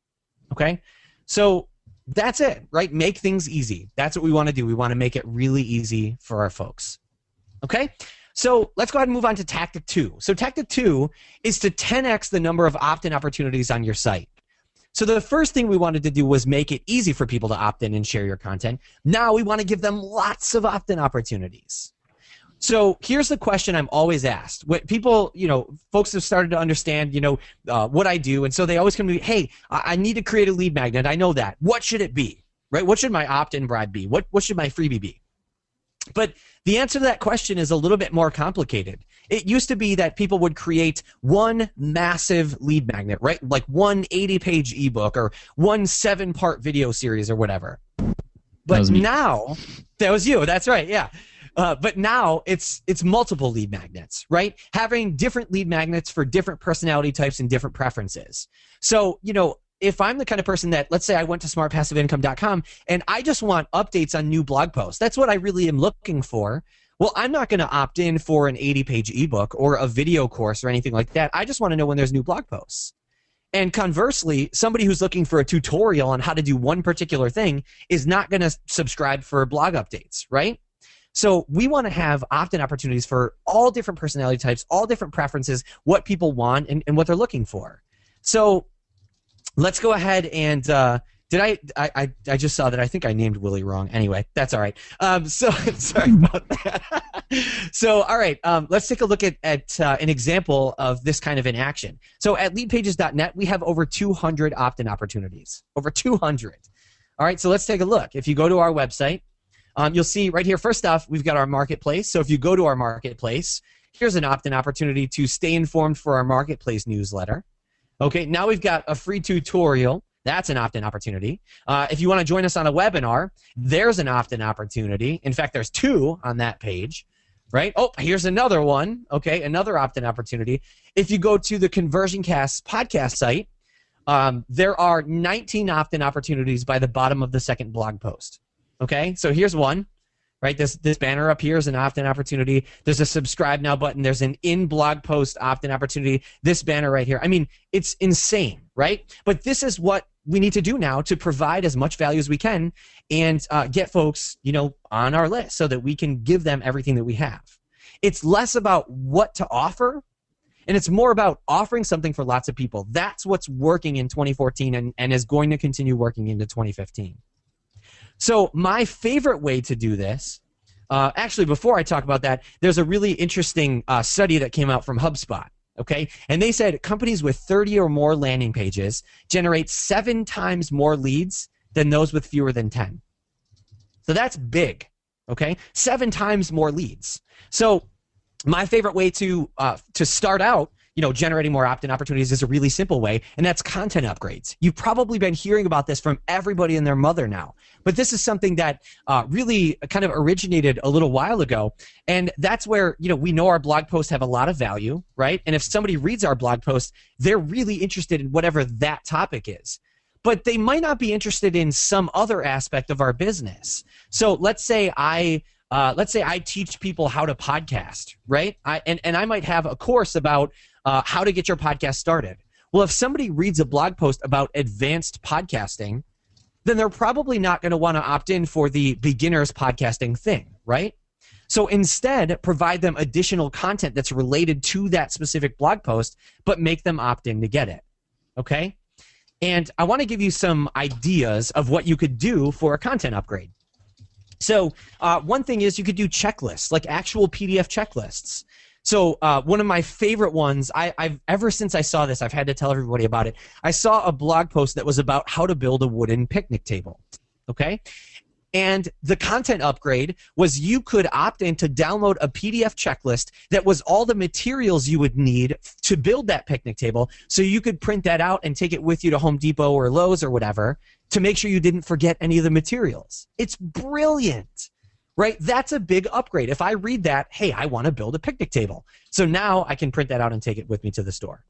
Okay? So that's it, right? Make things easy. That's what we want to do. We want to make it really easy for our folks. Okay? So let's go ahead and move on to tactic 2. So tactic 2 is to 10x the number of opt-in opportunities on your site. So the first thing we wanted to do was make it easy for people to opt in and share your content. Now we want to give them lots of opt-in opportunities. So here's the question I'm always asked. What people, folks have started to understand, what I do, and so they always come to me, hey, I need to create a lead magnet. I know that. What should it be? Right? What should my opt-in bribe be? What should my freebie be? But the answer to that question is a little bit more complicated. It used to be that people would create one massive lead magnet, right? Like one 80-page ebook or one 7-part video series or whatever. But now, that was you. That's right. Yeah. But now it's multiple lead magnets, right? Having different lead magnets for different personality types and different preferences. So, if I'm the kind of person that, let's say I went to smartpassiveincome.com and I just want updates on new blog posts, that's what I really am looking for. Well, I'm not going to opt in for an 80-page ebook or a video course or anything like that. I just want to know when there's new blog posts. And conversely, somebody who's looking for a tutorial on how to do one particular thing is not going to subscribe for blog updates, right? So we want to have opt-in opportunities for all different personality types, all different preferences, what people want and what they're looking for. So let's go ahead and I just saw that I think I named Willie wrong. Anyway, that's all right. So sorry about that. So all right, let's take a look at an example of this kind of in action. So at leadpages.net, we have over 200 opt-in opportunities. Over 200. All right, so let's take a look. If you go to our website, you'll see right here, first off, we've got our marketplace. So if you go to our marketplace, here's an opt-in opportunity to stay informed for our marketplace newsletter. Okay, now we've got a free tutorial. That's an opt-in opportunity. If you want to join us on a webinar, there's an opt-in opportunity. In fact, there's 2 on that page, right? Oh, here's another one. Okay, another opt-in opportunity. If you go to the ConversionCast podcast site, there are 19 opt-in opportunities by the bottom of the second blog post. Okay, so here's one, right? This banner up here is an opt-in opportunity. There's a subscribe now button. There's an in-blog post opt-in opportunity. This banner right here. I mean, it's insane, right? But this is what we need to do now to provide as much value as we can and get folks, on our list so that we can give them everything that we have. It's less about what to offer, and it's more about offering something for lots of people. That's what's working in 2014 and is going to continue working into 2015. So my favorite way to do this Actually, before I talk about that, there's a really interesting study that came out from HubSpot. Okay, and they said companies with 30 or more landing pages generate 7 times more leads than those with fewer than 10. So that's big. Okay, 7 times more leads. So my favorite way to start out, generating more opt-in opportunities is a really simple way, and that's content upgrades. You've probably been hearing about this from everybody and their mother now, but this is something that really kind of originated a little while ago, and that's where we know our blog posts have a lot of value, right? And if somebody reads our blog post, they're really interested in whatever that topic is, but they might not be interested in some other aspect of our business. So let's say I teach people how to podcast, right? And I might have a course about how to get your podcast started. Well, if somebody reads a blog post about advanced podcasting, then they're probably not going to want to opt in for the beginner's podcasting thing, right? So instead, provide them additional content that's related to that specific blog post, but make them opt in to get it, okay? And I want to give you some ideas of what you could do for a content upgrade. So one thing is you could do checklists, like actual PDF checklists. So one of my favorite ones, I've ever since I saw this, I've had to tell everybody about it. I saw a blog post that was about how to build a wooden picnic table, okay? And the content upgrade was you could opt in to download a PDF checklist that was all the materials you would need to build that picnic table, so you could print that out and take it with you to Home Depot or Lowe's or whatever to make sure you didn't forget any of the materials. It's brilliant, right? That's a big upgrade. If I read that, hey, I want to build a picnic table. So now I can print that out and take it with me to the store.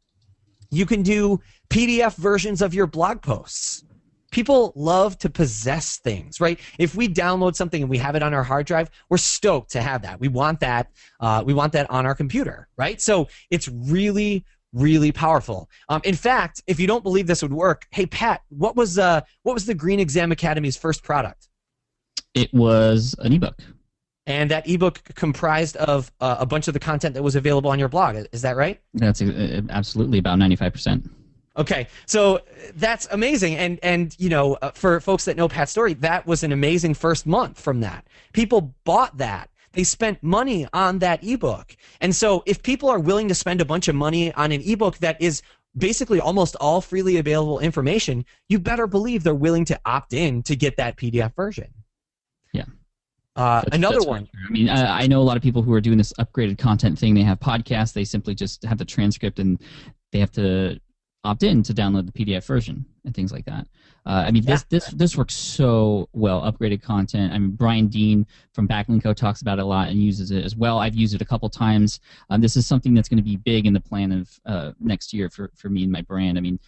You can do PDF versions of your blog posts. People love to possess things, right? If we download something and we have it on our hard drive, we're stoked to have that. We want that. We want that on our computer, right? So it's really, really powerful. In fact, if you don't believe this would work, hey Pat, what was the Green Exam Academy's first product? It was an ebook. And that ebook comprised of a bunch of the content that was available on your blog. Is that right? That's absolutely about 95%. Okay, so that's amazing, and for folks that know Pat's story, that was an amazing first month from that. People bought that. They spent money on that ebook. And so if people are willing to spend a bunch of money on an ebook that is basically almost all freely available information, you better believe they're willing to opt in to get that PDF version. Yeah. Another one. I mean, I know a lot of people who are doing this upgraded content thing. They have podcasts. They simply just have the transcript, and they have to opt in to download the PDF version and things like that. I mean, this works so well. Upgraded content. I mean, Brian Dean from Backlinko talks about it a lot and uses it as well. I've used it a couple times. This is something that's going to be big in the plan of next year for me and my brand. I mean,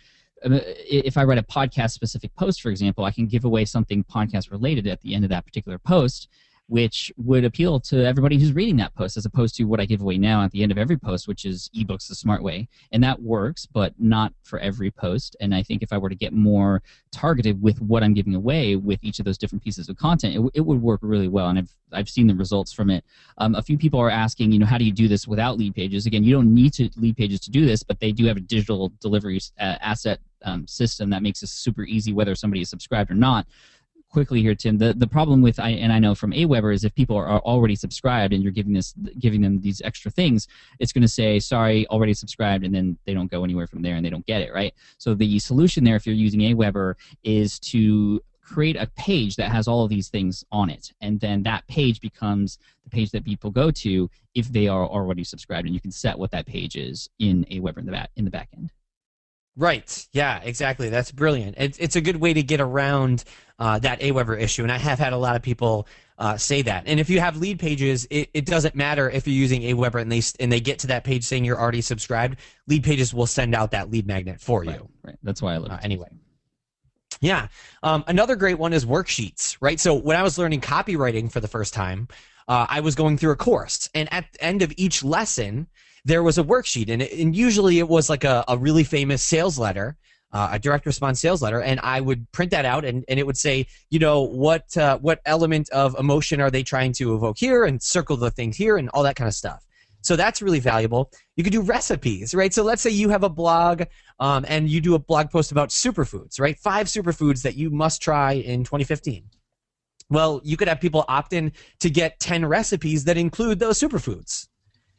if I write a podcast-specific post, for example, I can give away something podcast-related at the end of that particular post, which would appeal to everybody who's reading that post, as opposed to what I give away now at the end of every post, which is ebooks the smart way. And that works, but not for every post. And I think if I were to get more targeted with what I'm giving away with each of those different pieces of content, it would work really well. And I've seen the results from it. A few people are asking, how do you do this without LeadPages? Again, you don't need LeadPages to do this, but they do have a digital delivery asset system that makes it super easy, whether somebody is subscribed or not. Quickly here, Tim, the problem with, and I know from Aweber, is if people are already subscribed and you're giving them these extra things, it's going to say, sorry, already subscribed, and then they don't go anywhere from there and they don't get it, right? So the solution there, if you're using Aweber, is to create a page that has all of these things on it, and then that page becomes the page that people go to if they are already subscribed, and you can set what that page is in Aweber in the back end. Right. Yeah, exactly. That's brilliant. It's a good way to get around that Aweber issue, and I have had a lot of people say that. And if you have LeadPages, it doesn't matter if you're using Aweber and they get to that page saying you're already subscribed. LeadPages will send out that lead magnet for you. Right. That's why I love it. Anyway. Yeah. Another great one is worksheets, right? So when I was learning copywriting for the first time, I was going through a course, and at the end of each lesson, there was a worksheet, and usually it was like a really famous sales letter, a direct response sales letter, and I would print that out, and it would say, what element of emotion are they trying to evoke here, and circle the things here, and all that kind of stuff. So that's really valuable. You could do recipes, right? So let's say you have a blog, and you do a blog post about superfoods, right? 5 superfoods that you must try in 2015. Well, you could have people opt in to get 10 recipes that include those superfoods.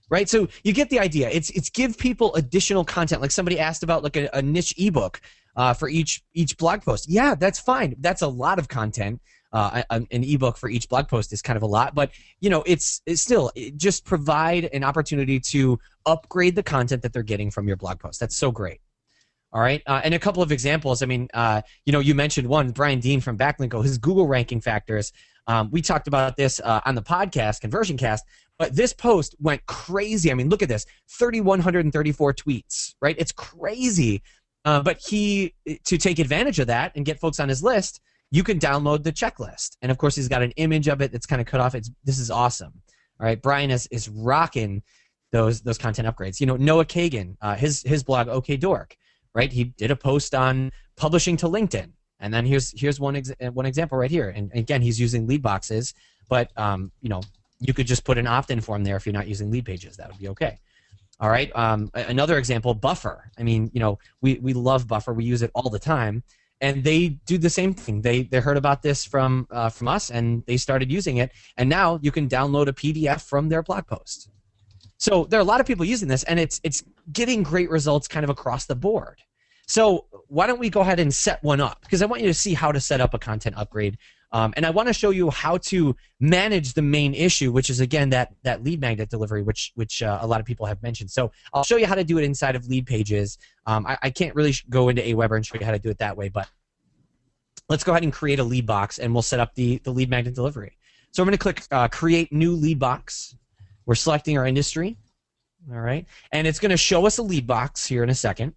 Right? So you get the idea. It's give people additional content. Like somebody asked about like a niche ebook for each blog post. Yeah, that's fine. That's a lot of content. An ebook for each blog post is kind of a lot, but it's still just provide an opportunity to upgrade the content that they're getting from your blog post. That's so great. All right, and a couple of examples. I mean, you mentioned one, Brian Dean from Backlinko, his Google ranking factors. We talked about this on the podcast, Conversion Cast, but this post went crazy. I mean, look at this, 3,134 tweets, right? It's crazy. But to take advantage of that and get folks on his list, you can download the checklist. And of course, he's got an image of it that's kind of cut off. This is awesome. All right, Brian is rocking those content upgrades. Noah Kagan, his blog, OK Dork, right? He did a post on publishing to LinkedIn. And then here's one example right here. And again, he's using lead boxes, but you could just put an opt-in form there if you're not using LeadPages. That would be okay. All right. Another example, Buffer. I mean, we love Buffer. We use it all the time, and they do the same thing. They heard about this from us, and they started using it. And now you can download a PDF from their blog post. So there are a lot of people using this, and it's getting great results kind of across the board. So why don't we go ahead and set one up? Because I want you to see how to set up a content upgrade. And I want to show you how to manage the main issue, which is, again, that lead magnet delivery, which a lot of people have mentioned. So I'll show you how to do it inside of LeadPages. I can't really go into Aweber and show you how to do it that way, but let's go ahead and create a lead box, and we'll set up the lead magnet delivery. So I'm going to click Create New Lead Box. We're selecting our industry, all right? And it's going to show us a lead box here in a second.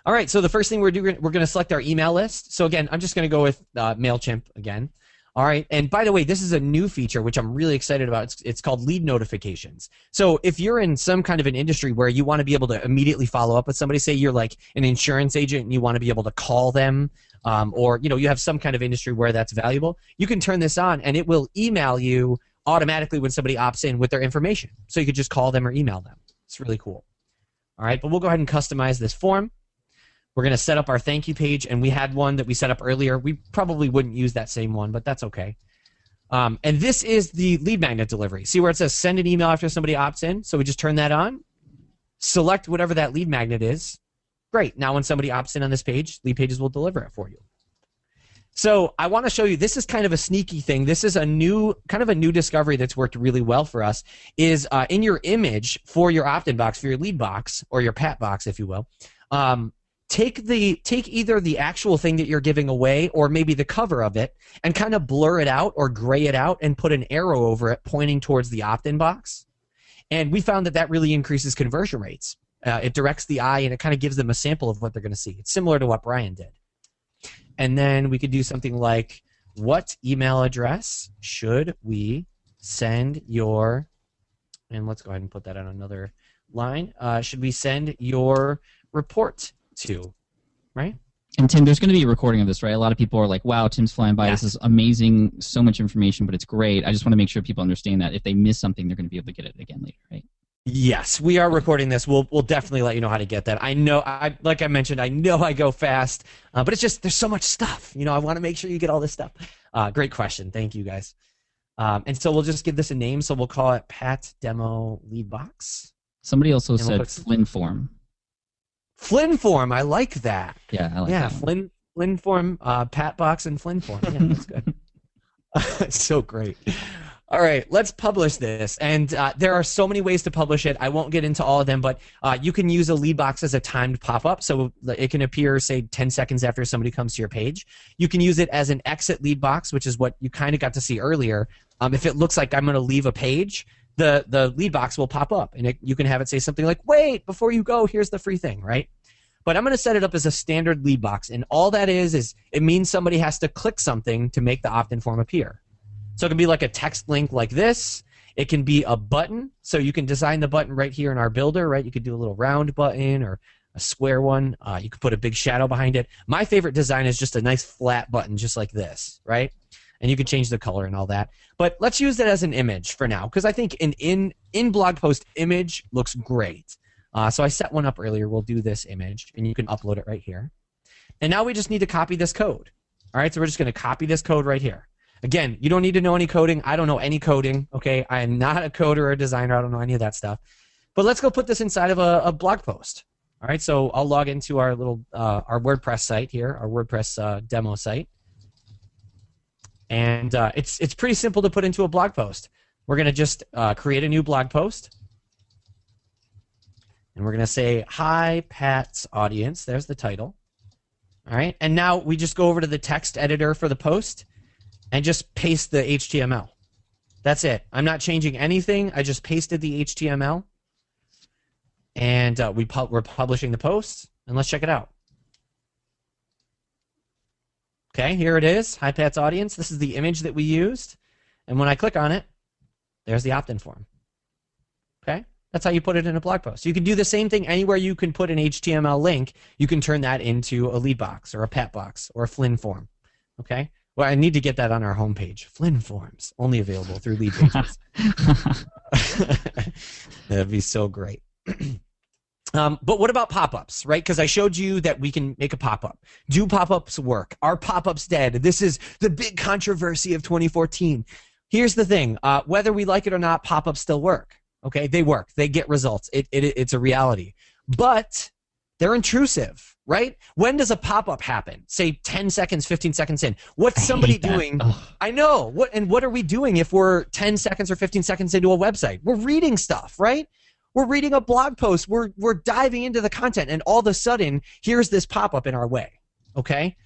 All right, so the first thing we're going to select our email list. So again, I'm just going to go with MailChimp again. All right, and by the way, this is a new feature which I'm really excited about. It's called lead notifications. So if you're in some kind of an industry where you want to be able to immediately follow up with somebody, say you're like an insurance agent and you want to be able to call them, or you have some kind of industry where that's valuable, you can turn this on and it will email you automatically when somebody opts in with their information. So you could just call them or email them. It's really cool. All right, but we'll go ahead and customize this form. We're going to set up our thank you page, and we had one that we set up earlier. We probably wouldn't use that same one, but that's okay. And this is the lead magnet delivery. See where it says send an email after somebody opts in? So we just turn that on, select whatever that lead magnet is. Great. Now when somebody opts in on this page, LeadPages will deliver it for you. So I want to show you, this is kind of a sneaky thing. This is a new discovery that's worked really well for us, is in your image for your opt-in box, for your lead box, or your pat box, if you will, take either the actual thing that you're giving away or maybe the cover of it and kind of blur it out or gray it out and put an arrow over it pointing towards the opt-in box. And we found that really increases conversion rates. It directs the eye and it kind of gives them a sample of what they're going to see. It's similar to what Brian did. And then we could do something like, what email address should we send your, and let's go ahead and put that on another line, should we send your report to, right? And Tim, there's going to be a recording of this, right? A lot of people are like, wow, Tim's flying by. Yes. This is amazing, so much information, but it's great. I just want to make sure people understand that if they miss something, they're going to be able to get it again later, right? Yes, we are recording this. We'll definitely let you know how to get that. I know, like I mentioned, I know I go fast, but it's just there's so much stuff. I want to make sure you get all this stuff. Great question. Thank you, guys. And so we'll just give this a name. So we'll call it Pat Demo Lead Box. Somebody also said Flynn Form. Flynn Form. I like that. Yeah, I like that. Yeah, Flynn Form, Pat Box, and Flynn Form. Yeah, that's good. So great. All right, let's publish this. And there are so many ways to publish it. I won't get into all of them, but you can use a lead box as a timed pop-up. So it can appear, say, 10 seconds after somebody comes to your page. You can use it as an exit lead box, which is what you kind of got to see earlier. If it looks like I'm going to leave a page, the lead box will pop up. And you can have it say something like, wait, before you go, here's the free thing, right? But I'm going to set it up as a standard lead box. And all that is it means somebody has to click something to make the opt-in form appear. So it can be like a text link like this. It can be a button. So you can design the button right here in our builder, right? You could do a little round button or a square one. You could put a big shadow behind it. My favorite design is just a nice flat button just like this, right? And you can change the color and all that. But let's use it as an image for now because I think an in blog post image looks great. So I set one up earlier. We'll do this image, and you can upload it right here. And now we just need to copy this code. All right, so we're just going to copy this code right here. Again, you don't need to know any coding. I don't know any coding, okay? I am not a coder or a designer. I don't know any of that stuff. But let's go put this inside of a blog post. All right, so I'll log into our little our WordPress site here, our WordPress demo site. And it's pretty simple to put into a blog post. We're going to just create a new blog post. And we're going to say, hi, Pat's audience. There's the title. All right, and now we just go over to the text editor for the post and just paste the HTML. That's it. I'm not changing anything. I just pasted the HTML. And we're publishing the post. And let's check it out. Okay, here it is. Hi, Pat's audience. This is the image that we used. And when I click on it, there's the opt-in form. Okay? That's how you put it in a blog post. You can do the same thing anywhere you can put an HTML link. You can turn that into a lead box or a Pat box or a Flynn form. Okay? Well, I need to get that on our homepage. Flynn forms, only available through LeadPages. That'd be so great. But what about pop-ups, right? Because I showed you that we can make a pop-up. Do pop-ups work? Are pop-ups dead? This is the big controversy of 2014. Here's the thing. Whether we like it or not, pop-ups still work. Okay, they work. They get results. It's a reality. But they're intrusive, right? When does a pop-up happen? Say 10 seconds, 15 seconds in. What's somebody doing? I know. What are we doing if we're 10 seconds or 15 seconds into a website? We're reading stuff, right? We're reading a blog post. We're diving into the content, and all of a sudden, here's this pop-up in our way. Okay?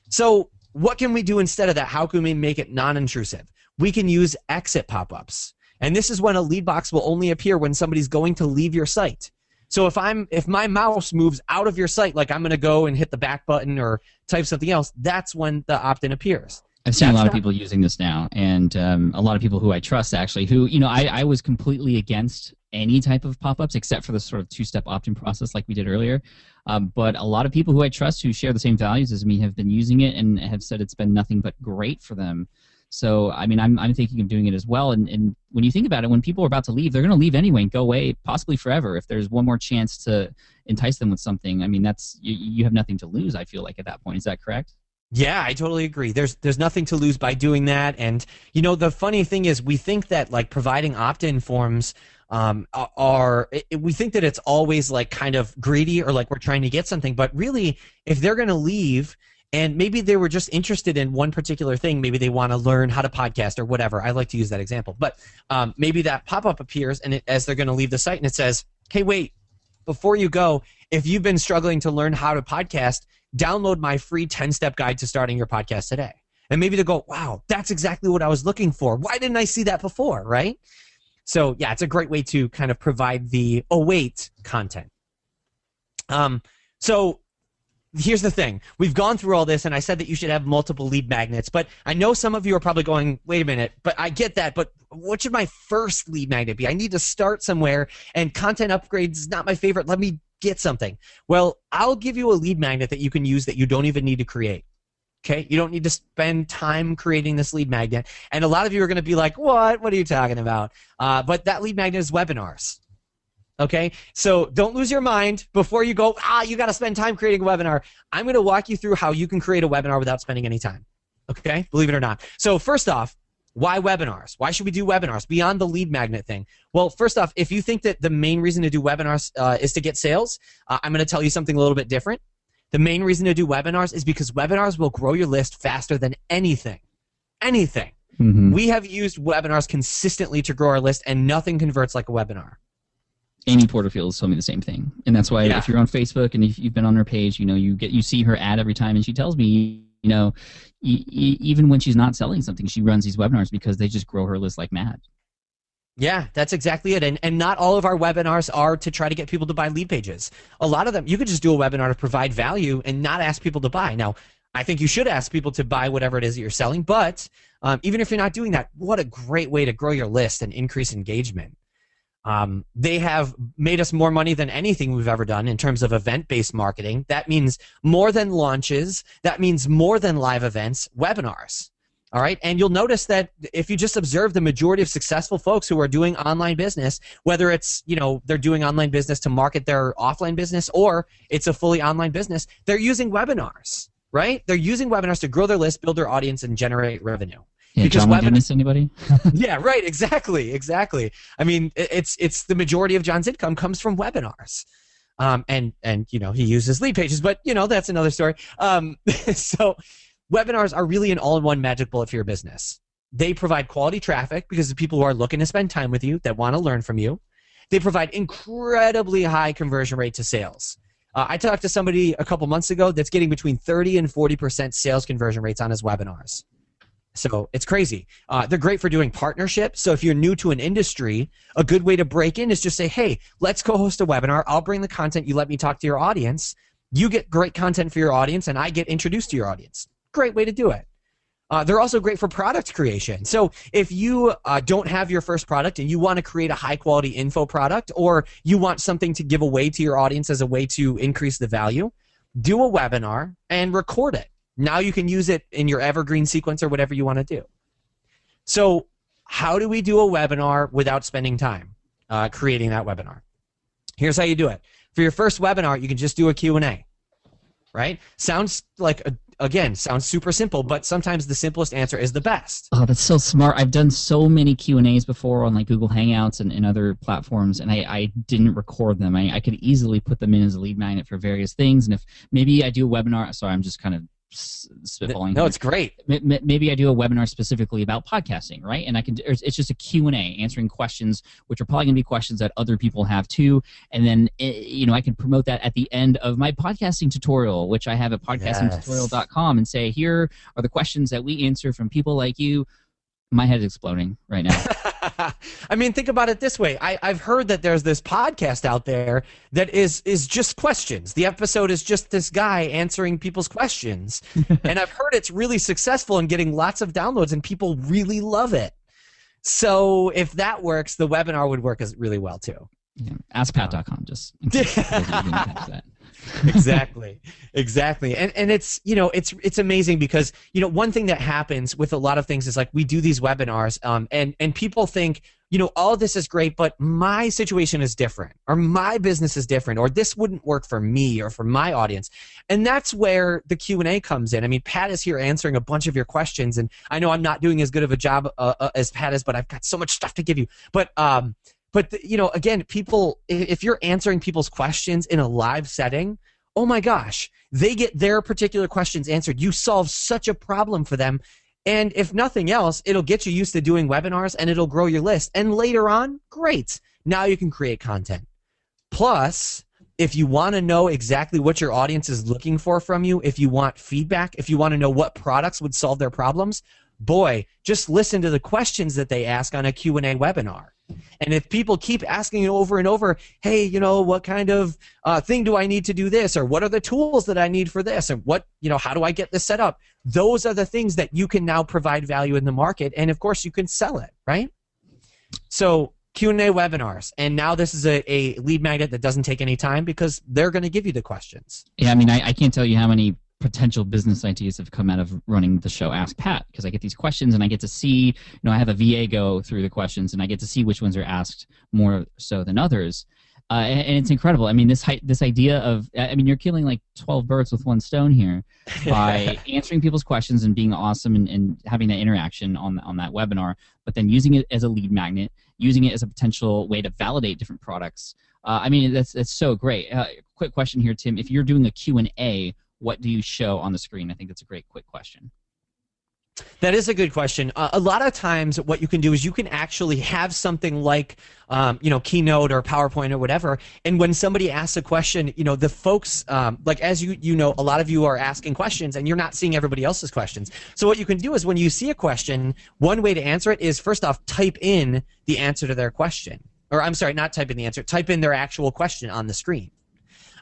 So what can we do instead of that? How can we make it non-intrusive? We can use exit pop-ups. And this is when a lead box will only appear when somebody's going to leave your site. So if my mouse moves out of your site, like I'm going to go and hit the back button or type something else, that's when the opt-in appears. I've seen a lot of people using this now, and a lot of people who I trust, actually, who, I was completely against any type of pop-ups except for the sort of two-step opt-in process like we did earlier. But a lot of people who I trust who share the same values as me have been using it and have said it's been nothing but great for them. So, I mean, I'm thinking of doing it as well. And when you think about it, when people are about to leave, they're going to leave anyway and go away, possibly forever. If there's one more chance to entice them with something, I mean, that's you have nothing to lose, I feel like, at that point. Is that correct? Yeah, I totally agree. There's nothing to lose by doing that. And, the funny thing is we think that, like, providing opt-in forms we think that it's always, like, kind of greedy or like we're trying to get something. But really, if they're going to leave and maybe they were just interested in one particular thing, maybe they want to learn how to podcast or whatever. I like to use that example. But maybe that pop-up appears and as they're going to leave the site and it says, hey, wait, before you go, if you've been struggling to learn how to podcast, download my free 10-step guide to starting your podcast today. And maybe they'll go, wow, that's exactly what I was looking for. Why didn't I see that before, right? So, yeah, it's a great way to kind of provide the await content. So here's the thing. We've gone through all this, and I said that you should have multiple lead magnets. But I know some of you are probably going, wait a minute, but I get that. But what should my first lead magnet be? I need to start somewhere, and content upgrades is not my favorite. Let me get something. Well, I'll give you a lead magnet that you can use that you don't even need to create. Okay? You don't need to spend time creating this lead magnet. And a lot of you are going to be like, what? What are you talking about? But that lead magnet is webinars. Okay? So don't lose your mind before you go, you got to spend time creating a webinar. I'm going to walk you through how you can create a webinar without spending any time. Okay? Believe it or not. So first off, why webinars? Why should we do webinars beyond the lead magnet thing? Well, first off, if you think that the main reason to do webinars is to get sales, I'm going to tell you something a little bit different. The main reason to do webinars is because webinars will grow your list faster than anything. Anything. Mm-hmm. We have used webinars consistently to grow our list, and nothing converts like a webinar. Amy Porterfield told me the same thing, and that's why if you're on Facebook and if you've been on her page, you see her ad every time, and she tells me, even when she's not selling something, she runs these webinars because they just grow her list like mad. Yeah, that's exactly it. And not all of our webinars are to try to get people to buy lead pages. A lot of them, you could just do a webinar to provide value and not ask people to buy. Now, I think you should ask people to buy whatever it is that you're selling, but even if you're not doing that, what a great way to grow your list and increase engagement. They have made us more money than anything we've ever done in terms of event-based marketing. That means more than launches. That means more than live events, webinars. All right, and you'll notice that if you just observe the majority of successful folks who are doing online business, whether it's, they're doing online business to market their offline business or it's a fully online business, they're using webinars, right? They're using webinars to grow their list, build their audience, and generate revenue. Yeah, because John, would you miss anybody? Yeah, right. Exactly. I mean, it's the majority of John's income comes from webinars. And he uses LeadPages, but that's another story. So webinars are really an all-in-one magic bullet for your business. They provide quality traffic because the people who are looking to spend time with you, that want to learn from you. They provide incredibly high conversion rate to sales. I talked to somebody a couple months ago that's getting between 30 and 40% sales conversion rates on his webinars. So it's crazy. They're great for doing partnerships. So if you're new to an industry, a good way to break in is just say, hey, let's co-host a webinar. I'll bring the content. You let me talk to your audience. You get great content for your audience, and I get introduced to your audience. Great way to do it. They're also great for product creation. So if you don't have your first product and you want to create a high-quality info product, or you want something to give away to your audience as a way to increase the value, do a webinar and record it. Now you can use it in your evergreen sequence or whatever you want to do. So how do we do a webinar without spending time creating that webinar? Here's how you do it. For your first webinar, you can just do a Q&A, right? Sounds super simple, but sometimes the simplest answer is the best. Oh, that's so smart. I've done so many Q&As before on like Google Hangouts and other platforms, and I didn't record them. I could easily put them in as a lead magnet for various things, and if maybe I do a webinar, sorry, I'm just kind of spitballing. No, it's great. Maybe I do a webinar specifically about podcasting, right? And it's just a Q&A, answering questions, which are probably going to be questions that other people have too. And then, I can promote that at the end of my podcasting tutorial, which I have at podcastingtutorial.com, and say, here are the questions that we answer from people like you. My head is exploding right now. I mean, think about it this way. I've heard that there's this podcast out there that is just questions. The episode is just this guy answering people's questions. And I've heard it's really successful and getting lots of downloads, and people really love it. So if that works, the webinar would work really well too. Yeah, AskPat.com, just in case that. Exactly. And it's amazing because one thing that happens with a lot of things is like we do these webinars and people think all this is great, but my situation is different, or my business is different, or this wouldn't work for me or for my audience. And that's where the Q&A comes in. I mean, Pat is here answering a bunch of your questions, and I know I'm not doing as good of a job as Pat is, but I've got so much stuff to give you. But again, people, if you're answering people's questions in a live setting, oh my gosh, they get their particular questions answered. You solve such a problem for them. And if nothing else, it'll get you used to doing webinars, and it'll grow your list. And later on, great. Now you can create content. Plus, if you want to know exactly what your audience is looking for from you, if you want feedback, if you want to know what products would solve their problems, boy, just listen to the questions that they ask on a Q&A webinar. And if people keep asking over and over, hey, what kind of thing do I need to do this? Or what are the tools that I need for this? And how do I get this set up? Those are the things that you can now provide value in the market. And of course, you can sell it, right? So Q&A webinars. And now this is a lead magnet that doesn't take any time because they're going to give you the questions. Yeah, I mean, I can't tell you how many potential business ideas have come out of running the show Ask Pat, because I get these questions and I get to see, I have a VA go through the questions and I get to see which ones are asked more so than others. And it's incredible. I mean, this idea of, you're killing like 12 birds with one stone here by answering people's questions and being awesome and having that interaction on that webinar, but then using it as a lead magnet, using it as a potential way to validate different products. That's so great. Quick question here, Tim. If you're doing a Q&A, what do you show on the screen? I think that's a great quick question. That is a good question. A lot of times what you can do is you can actually have something like, Keynote or PowerPoint or whatever, and when somebody asks a question, the folks, like as a lot of you are asking questions and you're not seeing everybody else's questions. So what you can do is when you see a question, one way to answer it is first off, type in the answer to their question. Or I'm sorry, not type in the answer, type in their actual question on the screen.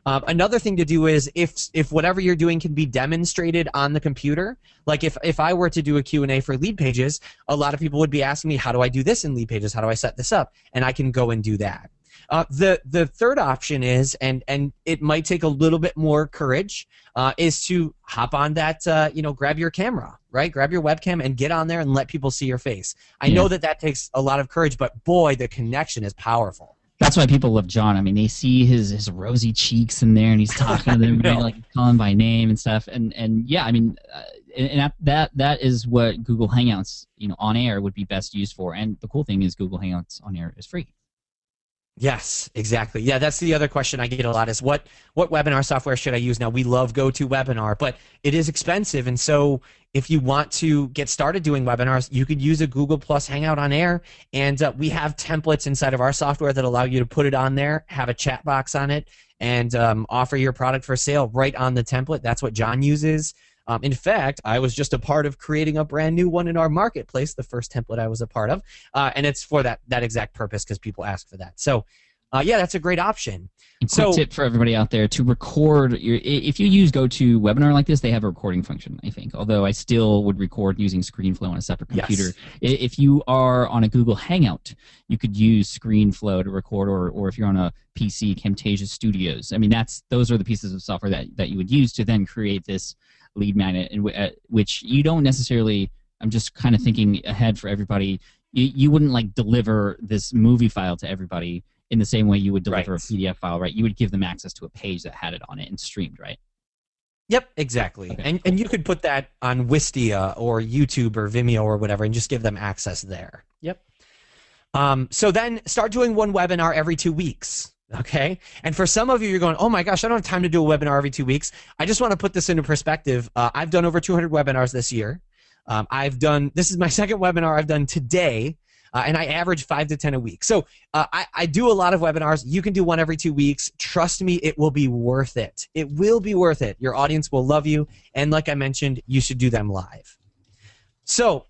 Another thing to do is if whatever you're doing can be demonstrated on the computer, like if I were to do a Q&A for LeadPages, a lot of people would be asking me, how do I do this in LeadPages? How do I set this up? And I can go and do that. The third option is, and it might take a little bit more courage, is to hop on that, grab your camera, right? Grab your webcam and get on there and let people see your face. I know that takes a lot of courage, but boy, the connection is powerful. That's why people love John. I mean, they see his rosy cheeks in there, and he's talking to them, right? Like calling by name and stuff. And yeah, and that is what Google Hangouts, on air would be best used for. And the cool thing is Google Hangouts on air is free. Yes, exactly. Yeah, that's the other question I get a lot is what webinar software should I use? Now, we love GoToWebinar, but it is expensive. And so if you want to get started doing webinars, you could use a Google Plus Hangout on air. And we have templates inside of our software that allow you to put it on there, have a chat box on it, and offer your product for sale right on the template. That's what John uses. In fact, I was just a part of creating a brand new one in our marketplace, the first template I was a part of, and it's for that exact purpose because people ask for that. So, yeah, that's a great option. And quick tip for everybody out there to record if you use GoToWebinar like this, they have a recording function, I think. Although I still would record using ScreenFlow on a separate computer. Yes. If you are on a Google Hangout, you could use ScreenFlow to record, or if you're on a PC, Camtasia Studios. I mean, those are the pieces of software that you would use to then create this lead magnet, which you don't necessarily. I'm just kind of thinking ahead for everybody. You wouldn't like deliver this movie file to everybody in the same way you would deliver a PDF file, right? You would give them access to a page that had it on it and streamed, right? Yep, exactly. Okay, and you could put that on Wistia or YouTube or Vimeo or whatever and just give them access there. Yep. So then start doing one webinar every 2 weeks. Okay, and for some of you, you're going, oh my gosh, I don't have time to do a webinar every 2 weeks. I just want to put this into perspective. I've done over 200 webinars this year. This is my second webinar I've done today, and I average 5 to 10 a week. So I do a lot of webinars. You can do one every 2 weeks. Trust me, it will be worth it. It will be worth it. Your audience will love you, and like I mentioned, you should do them live. So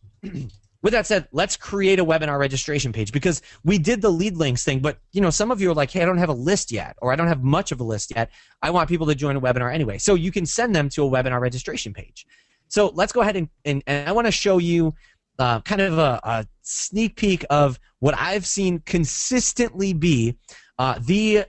with that said, let's create a webinar registration page because we did the lead links thing, but some of you are like, hey, I don't have a list yet, or I don't have much of a list yet. I want people to join a webinar anyway. So you can send them to a webinar registration page. So let's go ahead and I want to show you kind of a sneak peek of what I've seen consistently be the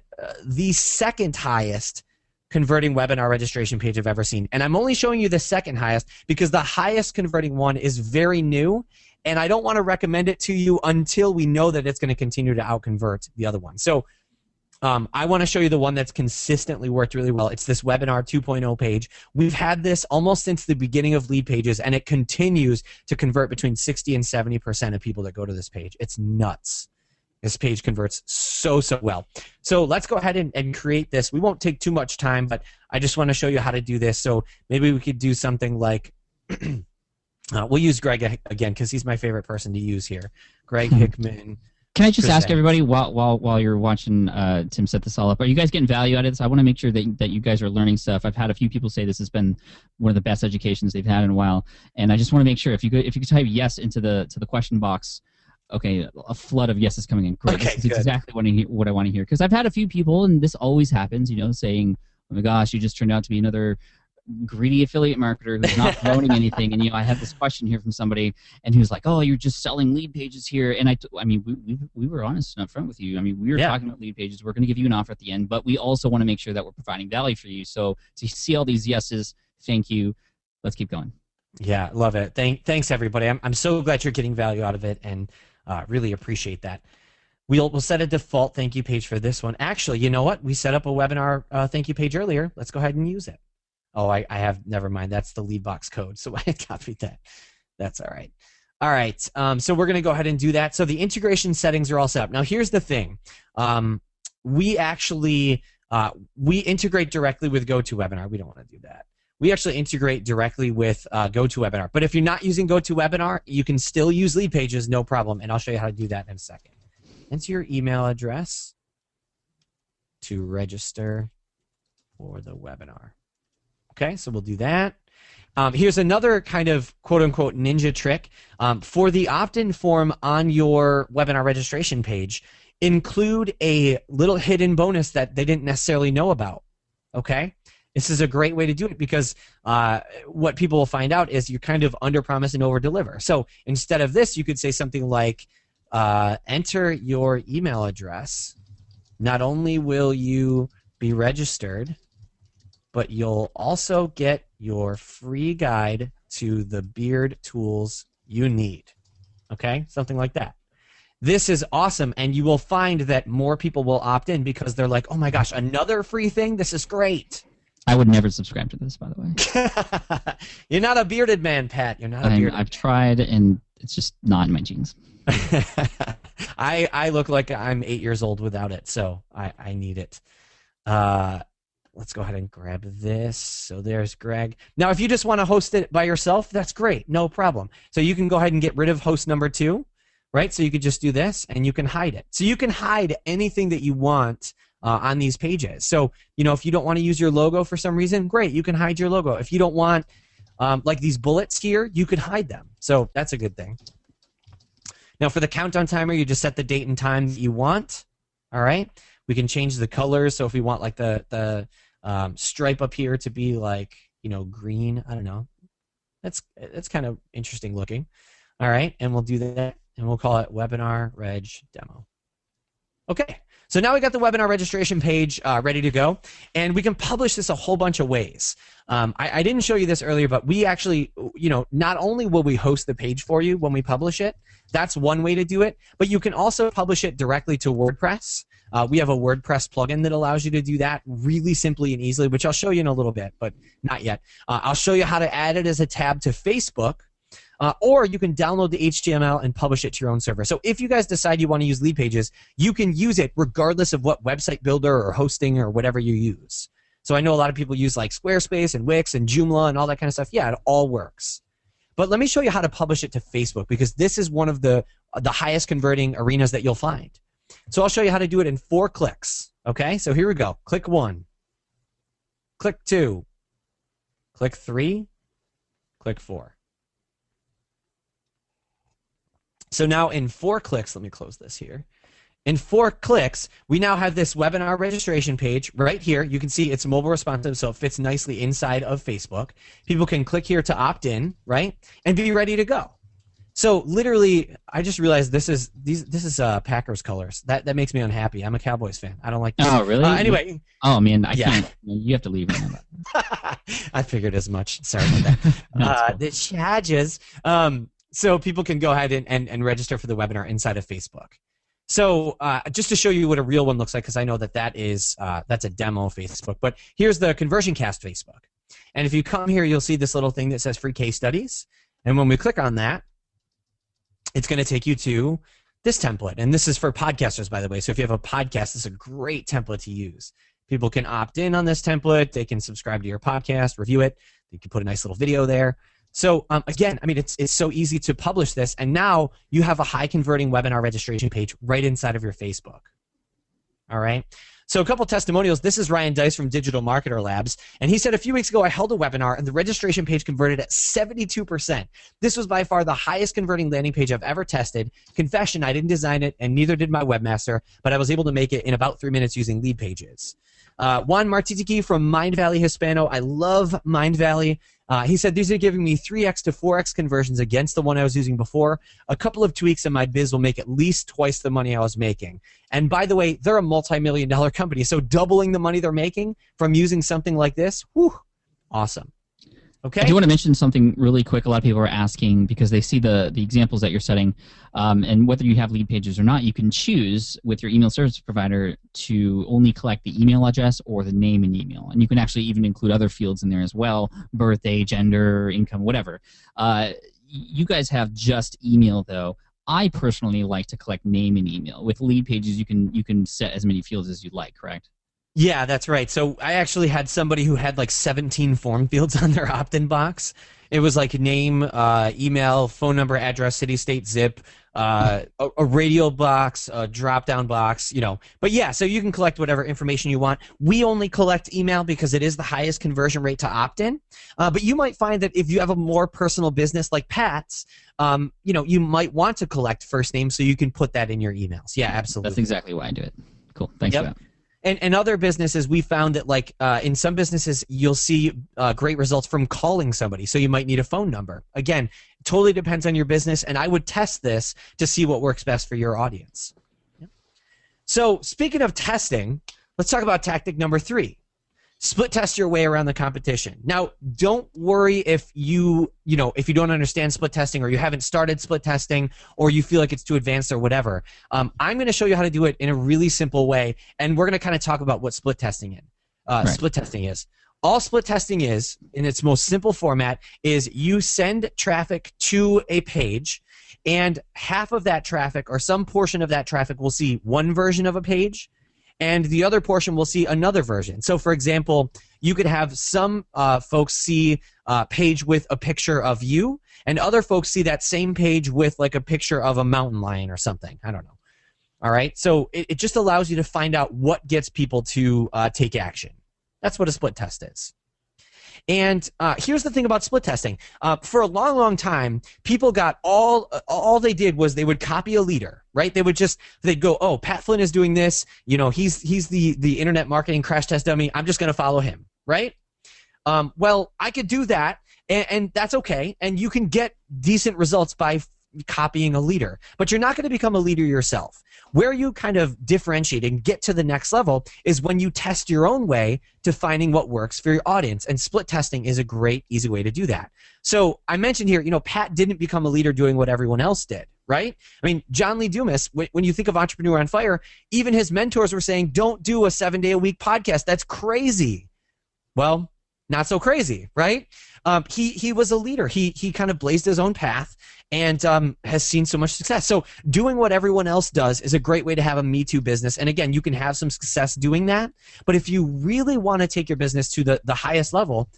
second highest converting webinar registration page I've ever seen. And I'm only showing you the second highest because the highest converting one is very new, and I don't want to recommend it to you until we know that it's going to continue to outconvert the other one. So I want to show you the one that's consistently worked really well. It's this Webinar 2.0 page. We've had this almost since the beginning of LeadPages, and it continues to convert between 60 and 70% of people that go to this page. It's nuts. This page converts so well. So let's go ahead and create this. We won't take too much time, but I just want to show you how to do this. So maybe we could do something like we'll use Greg again because he's my favorite person to use here. Greg Hickman. Can I just ask everybody while you're watching Tim set this all up, are you guys getting value out of this? I want to make sure that you guys are learning stuff. I've had a few people say this has been one of the best educations they've had in a while, and I just want to make sure if you could type yes into the question box. Okay, a flood of yeses coming in. Great. Okay, this is exactly what I want to hear because I've had a few people, and this always happens, saying, "Oh my gosh, you just turned out to be another greedy affiliate marketer who's not promoting anything." And I had this question here from somebody, and he was like, "Oh, you're just selling LeadPages here." And I mean, we were honest and upfront with you. I mean, we were talking about LeadPages. We're going to give you an offer at the end, but we also want to make sure that we're providing value for you. So to see all these yeses, thank you. Let's keep going. Yeah, love it. Thanks everybody. I'm so glad you're getting value out of it, and really appreciate that. We'll set a default thank you page for this one. Actually, you know what? We set up a webinar thank you page earlier. Let's go ahead and use it. Oh, I have, never mind. That's the LeadBox code, so I copied that. That's all right. All right, so we're going to go ahead and do that. So the integration settings are all set up. Now, here's the thing. We actually, we integrate directly with GoToWebinar. We don't want to do that. We actually integrate directly with GoToWebinar. But if you're not using GoToWebinar, you can still use LeadPages, no problem, and I'll show you how to do that in a second. Enter your email address to register for the webinar. Okay, so we'll do that. Here's another kind of quote-unquote ninja trick. For the opt-in form on your webinar registration page, include a little hidden bonus that they didn't necessarily know about. Okay? This is a great way to do it because what people will find out is you kind of under-promise and over-deliver. So instead of this, you could say something like, enter your email address. Not only will you be registered, but you'll also get your free guide to the beard tools you need. Okay? Something like that. This is awesome, and you will find that more people will opt in because they're like, oh my gosh, another free thing? This is great. I would never subscribe to this, by the way. You're not a bearded man, Pat. You're not a bearded I've tried, and it's just not in my genes. I look like I'm 8 years old without it, so I need it. Let's go ahead and grab this. So there's Greg. Now, if you just want to host it by yourself, that's great. No problem. So you can go ahead and get rid of host number 2, right? So you could just do this, and you can hide it. So you can hide anything that you want on these pages. So, if you don't want to use your logo for some reason, great. You can hide your logo. If you don't want, like these bullets here, you could hide them. So that's a good thing. Now, for the countdown timer, you just set the date and time that you want. All right. We can change the colors. So if we want like the stripe up here to be like, green, I don't know. That's kind of interesting looking. All right. And we'll do that. And we'll call it Webinar Reg Demo. Okay. So now we got the webinar registration page ready to go. And we can publish this a whole bunch of ways. I didn't show you this earlier, but we actually, not only will we host the page for you when we publish it, that's one way to do it, but you can also publish it directly to WordPress. We have a WordPress plugin that allows you to do that really simply and easily, which I'll show you in a little bit, but not yet. I'll show you how to add it as a tab to Facebook, or you can download the HTML and publish it to your own server. So if you guys decide you want to use LeadPages, you can use it regardless of what website builder or hosting or whatever you use. So I know a lot of people use like Squarespace and Wix and Joomla and all that kind of stuff. Yeah, it all works. But let me show you how to publish it to Facebook, because this is one of the highest converting arenas that you'll find. So I'll show you how to do it in 4 clicks. Okay, so here we go. Click 1. Click 2. Click 3. Click 4. So now in 4 clicks, let me close this here. In 4 clicks, we now have this webinar registration page right here. You can see it's mobile responsive, so it fits nicely inside of Facebook. People can click here to opt in, right, and be ready to go. So literally, I just realized this is Packers colors. That makes me unhappy. I'm a Cowboys fan. I don't like this. Oh, really? Anyway. Oh, man, I can't. You have to leave. I figured as much. Sorry about that. Cool. The Chargers. So people can go ahead and register for the webinar inside of Facebook. So just to show you what a real one looks like, because I know that's a demo Facebook, but here's the Conversion Cast Facebook. And if you come here, you'll see this little thing that says free case studies. And when we click on that, it's going to take you to this template. And this is for podcasters, by the way. So if you have a podcast, this is a great template to use. People can opt in on this template. They can subscribe to your podcast, review it. You can put a nice little video there. So again, I mean, it's so easy to publish this, and now you have a high converting webinar registration page right inside of your Facebook. All right. So a couple testimonials. This is Ryan Dice from Digital Marketer Labs, and he said a few weeks ago I held a webinar and the registration page converted at 72%. This was by far the highest converting landing page I've ever tested. Confession, I didn't design it, and neither did my webmaster, but I was able to make it in about 3 minutes using LeadPages. Juan Martitiki from Mind Valley Hispano. I love Mind Valley. He said, these are giving me 3x to 4x conversions against the one I was using before. A couple of tweaks and my biz will make at least twice the money I was making. And by the way, they're a multi-million-dollar company, so doubling the money they're making from using something like this, whew, awesome. Okay. I do want to mention something really quick. A lot of people are asking because they see the examples that you're setting, and whether you have LeadPages or not, you can choose with your email service provider to only collect the email address or the name and email. And you can actually even include other fields in there as well, birthday, gender, income, whatever. You guys have just email, though. I personally like to collect name and email. With LeadPages, you can set as many fields as you'd like, correct? Yeah, that's right. So I actually had somebody who had like 17 form fields on their opt-in box. It was like name, email, phone number, address, city, state, zip, a radial box, a drop-down box, you know. But yeah, so you can collect whatever information you want. We only collect email because it is the highest conversion rate to opt-in. But you might find that if you have a more personal business like Pat's, you know, you might want to collect first name so you can put that in your emails. Yeah, absolutely. That's exactly why I do it. Cool. Thanks for that. And other businesses, we found that like in some businesses, you'll see great results from calling somebody. So you might need a phone number. Again, totally depends on your business, and I would test this to see what works best for your audience. Yep. So speaking of testing, let's talk about tactic number 3. Split test your way around the competition. Now, don't worry if you don't understand split testing, or you haven't started split testing, or you feel like it's too advanced or whatever. I'm going to show you how to do it in a really simple way, and we're going to kind of talk about what split testing is. All split testing is, in its most simple format, is you send traffic to a page, and half of that traffic or some portion of that traffic will see one version of a page, and the other portion will see another version. So, for example, you could have some folks see a page with a picture of you, and other folks see that same page with like a picture of a mountain lion or something. I don't know. All right? So it just allows you to find out what gets people to take action. That's what a split test is. And here's the thing about split testing. For a long, long time, people got all they did was they would copy a leader, right? They'd go, oh, Pat Flynn is doing this. You know, he's the internet marketing crash test dummy. I'm just going to follow him, right? Well, I could do that, and that's okay. And you can get decent results by copying a leader, but you're not going to become a leader yourself. Where you kind of differentiate and get to the next level is when you test your own way to finding what works for your audience, and split testing is a great, easy way to do that. So I mentioned here, you know, Pat didn't become a leader doing what everyone else did, right? I mean, John Lee Dumas, when you think of Entrepreneur on Fire, even his mentors were saying, don't do a 7-day-a-week podcast. That's crazy. Well, not so crazy, right? He was a leader. He kind of blazed his own path and has seen so much success. So doing what everyone else does is a great way to have a Me Too business. And again, you can have some success doing that. But if you really want to take your business to the highest level,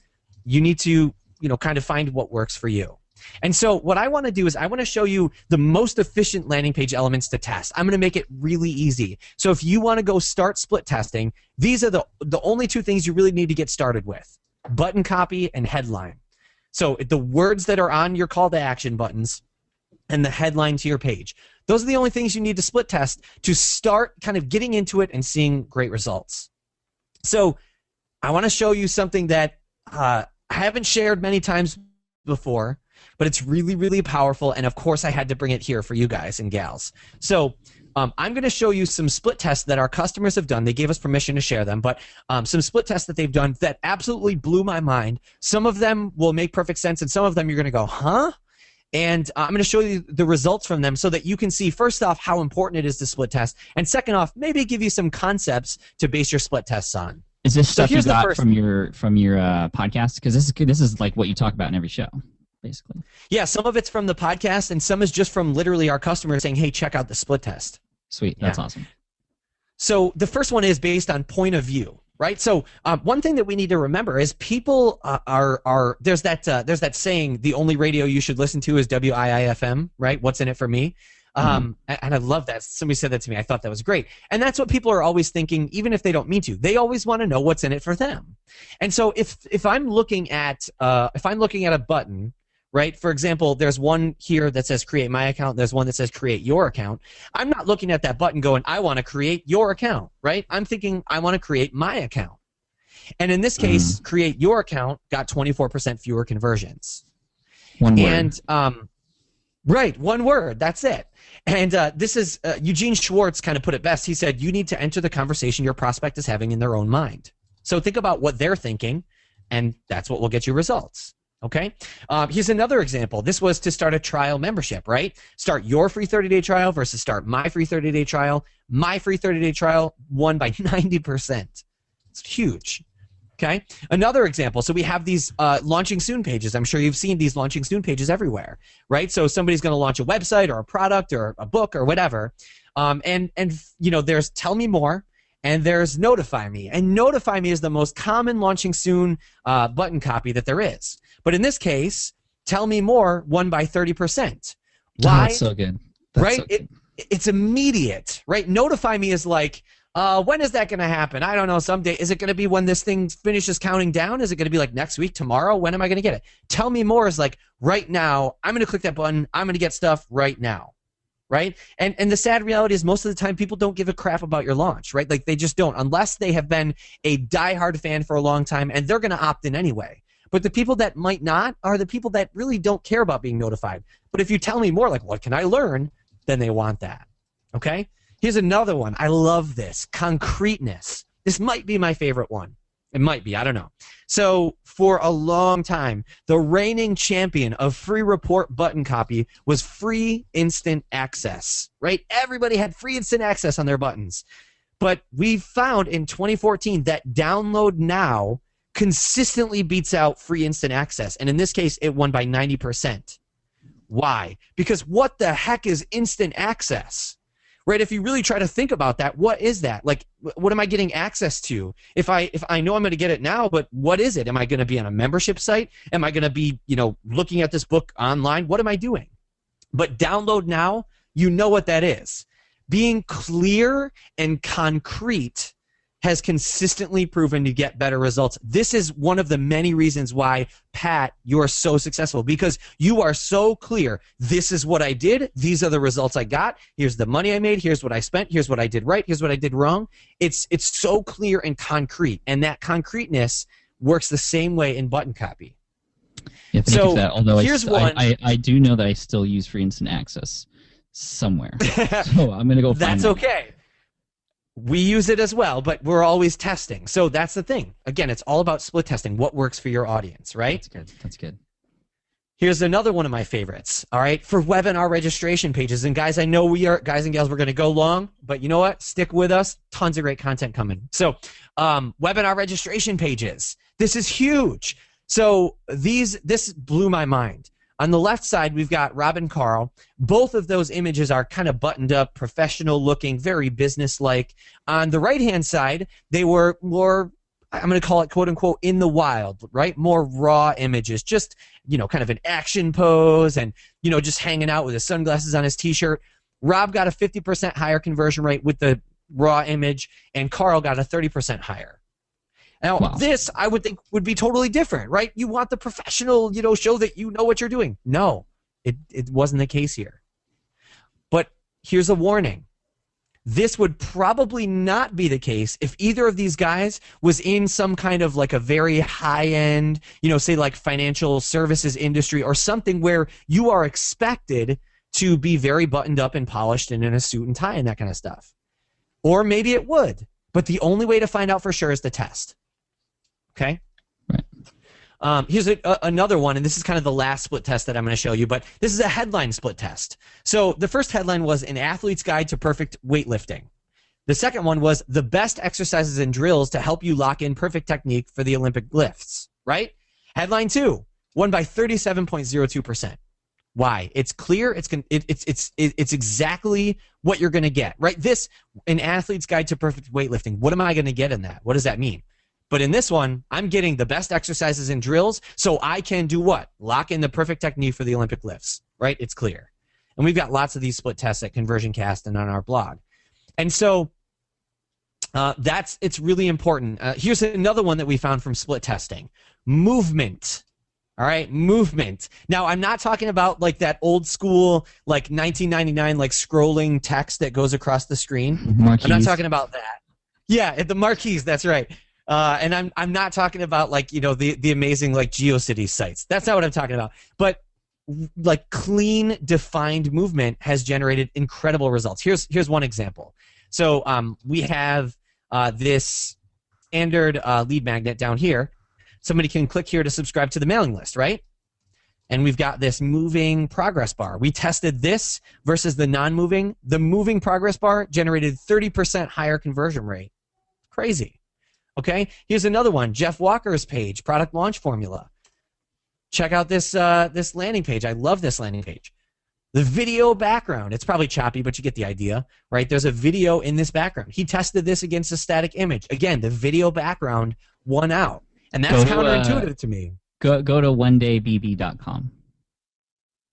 you need to, you know, kind of find what works for you. And so what I want to do is I want to show you the most efficient landing page elements to test. I'm going to make it really easy. So if you want to go start split testing, these are the only two things you really need to get started with: button copy and headline. So the words that are on your call to action buttons and the headline to your page. Those are the only things you need to split test to start kind of getting into it and seeing great results. So I want to show you something that I haven't shared many times before, but it's really, really powerful. And of course, I had to bring it here for you guys and gals. So I'm going to show you some split tests that our customers have done. They gave us permission to share them, but some split tests that they've done that absolutely blew my mind. Some of them will make perfect sense, and some of them you're going to go, huh? And I'm going to show you the results from them so that you can see, first off, how important it is to split test, and second off, maybe give you some concepts to base your split tests on. Is this stuff you got from your podcast? Because this is like what you talk about in every show, basically. Yeah, some of it's from the podcast, and some is just from literally our customers saying, hey, check out the split test. Sweet, that's awesome. So the first one is based on point of view, right? So one thing that we need to remember is people are there's that saying, the only radio you should listen to is WIIFM, right? What's in it for me? And I love that. Somebody said that to me. I thought that was great. And that's what people are always thinking, even if they don't mean to. They always want to know what's in it for them. And so if I'm looking at a button, right? For example, there's one here that says create my account. There's one that says create your account. I'm not looking at that button going, I want to create your account, right? I'm thinking I want to create my account. And in this case, create your account got 24% fewer conversions. One word. And right, one word. That's it. And this is Eugene Schwartz kind of put it best. He said, you need to enter the conversation your prospect is having in their own mind. So think about what they're thinking, and that's what will get you results. Okay, here's another example. This was to start a trial membership, right? Start your free 30-day trial versus start my free 30-day trial. My free 30-day trial won by 90%. It's huge. Okay, another example. So we have these launching soon pages. I'm sure you've seen these launching soon pages everywhere, right? So somebody's going to launch a website or a product or a book or whatever, and you know, there's tell me more. And there's notify me. And notify me is the most common launching soon button copy that there is. But in this case, tell me more won by 30%. Why? Oh, that's so good. That's right? So good. It's immediate, right? Notify me is like, when is that going to happen? I don't know, someday. Is it going to be when this thing finishes counting down? Is it going to be like next week, tomorrow? When am I going to get it? Tell me more is like, right now, I'm going to click that button. I'm going to get stuff right now. Right? And the sad reality is most of the time people don't give a crap about your launch, right? Like they just don't, unless they have been a diehard fan for a long time, and they're going to opt in anyway. But the people that might not are the people that really don't care about being notified. But if you tell me more, like what can I learn, then they want that. Okay? Here's another one. I love this. Concreteness. This might be my favorite one. It might be. I don't know. So for a long time, the reigning champion of free report button copy was free instant access, right? Everybody had free instant access on their buttons. But we found in 2014 that download now consistently beats out free instant access. And in this case, it won by 90%. Why? Because what the heck is instant access? Right? If you really try to think about that, what is that? Like, what am I getting access to? If I know I'm going to get it now, but what is it? Am I going to be on a membership site? Am I going to be, looking at this book online? What am I doing? But download now, you know what that is. Being clear and concrete has consistently proven to get better results. This is one of the many reasons why, Pat, you're so successful, because you are so clear. This is what I did. These are the results I got. Here's the money I made. Here's what I spent. Here's what I did right. Here's what I did wrong. It's so clear and concrete, and that concreteness works the same way in button copy. Yeah, thank you for that. Although I do know that I still use free instant access somewhere, so I'm gonna go find That's that. okay. We use it as well, but we're always testing. So that's the thing. Again, it's all about split testing. What works for your audience, right? That's good. That's good. Here's another one of my favorites, all right, for webinar registration pages. And guys, I know guys and gals, we're going to go long, but you know what? Stick with us. Tons of great content coming. So webinar registration pages. This is huge. So this blew my mind. On the left side, we've got Rob and Carl. Both of those images are kind of buttoned up, professional looking, very business-like. On the right-hand side, they were more, I'm going to call it, quote unquote, in the wild, right? More raw images, just, kind of an action pose and, just hanging out with his sunglasses on his t-shirt. Rob got a 50% higher conversion rate with the raw image, and Carl got a 30% higher. Now, Wow. This, I would think, would be totally different, right? You want the professional, show that you know what you're doing. No, it wasn't the case here. But here's a warning. This would probably not be the case if either of these guys was in some kind of like a very high-end, say like financial services industry or something where you are expected to be very buttoned up and polished and in a suit and tie and that kind of stuff. Or maybe it would. But the only way to find out for sure is to test. Okay? Right. Here's another one, and this is kind of the last split test that I'm going to show you, but this is a headline split test. So the first headline was An Athlete's Guide to Perfect Weightlifting. The second one was The Best Exercises and Drills to Help You Lock in Perfect Technique for the Olympic Lifts, right? Headline 2, won by 37.02%. Why? It's clear. It's exactly what you're going to get, right? This, An Athlete's Guide to Perfect Weightlifting. What am I going to get in that? What does that mean? But in this one, I'm getting the best exercises and drills so I can do what? Lock in the perfect technique for the Olympic lifts, right? It's clear. And we've got lots of these split tests at ConversionCast and on our blog. And so it's really important. Here's another one that we found from split testing. Movement. All right, movement. Now, I'm not talking about like that old school, like 1999, like scrolling text that goes across the screen. Marquees. I'm not talking about that. Yeah, at the marquees, that's right. And I'm not talking about like, the amazing like GeoCities sites. That's not what I'm talking about. But like clean, defined movement has generated incredible results. Here's one example. So we have this standard lead magnet down here. Somebody can click here to subscribe to the mailing list, right? And we've got this moving progress bar. We tested this versus the non-moving. The moving progress bar generated 30% higher conversion rate. Crazy. Okay, here's another one. Jeff Walker's page, product launch formula. Check out this landing page. I love this landing page. The video background. It's probably choppy, but you get the idea, right? There's a video in this background. He tested this against a static image. Again, the video background won out. And that's counterintuitive to me. Go to onedaybb.com.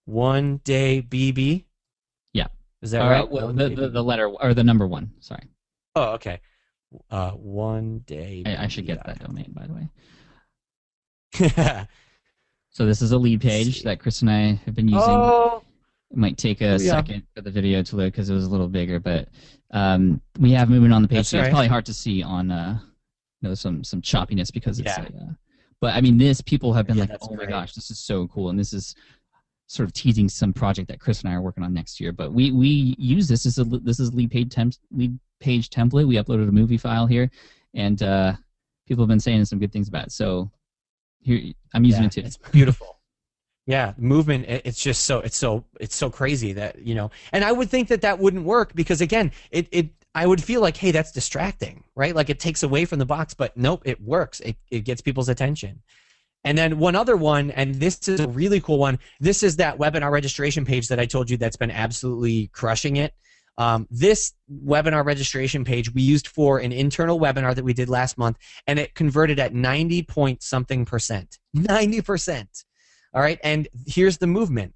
One Day BB? Yeah. Is that right? Well, the letter, or the number one, sorry. Oh, okay. One Day I should get that domain, by the way. So this is a lead page that Chris and I have been using. Oh. It might take a second for the video to load because it was a little bigger, but we have movement on the page. That's so right. It's probably hard to see on some choppiness because it's Yeah. but I mean people have been like, that's oh great. my gosh, this is so cool, and this is sort of teasing some project that Chris and I are working on next year. But we use this as this is lead page template. We uploaded a movie file here, and people have been saying some good things about it. So here I'm using it too. It's beautiful. Yeah, movement. It's just so crazy that and I would think that wouldn't work because again, I would feel like, hey, that's distracting, right? Like it takes away from the box, but nope, it works. It gets people's attention. And then one other one, and this is a really cool one. This is that webinar registration page that I told you that's been absolutely crushing it. This webinar registration page we used for an internal webinar that we did last month, and it converted at 90 point something percent. 90%. All right, and here's the movement.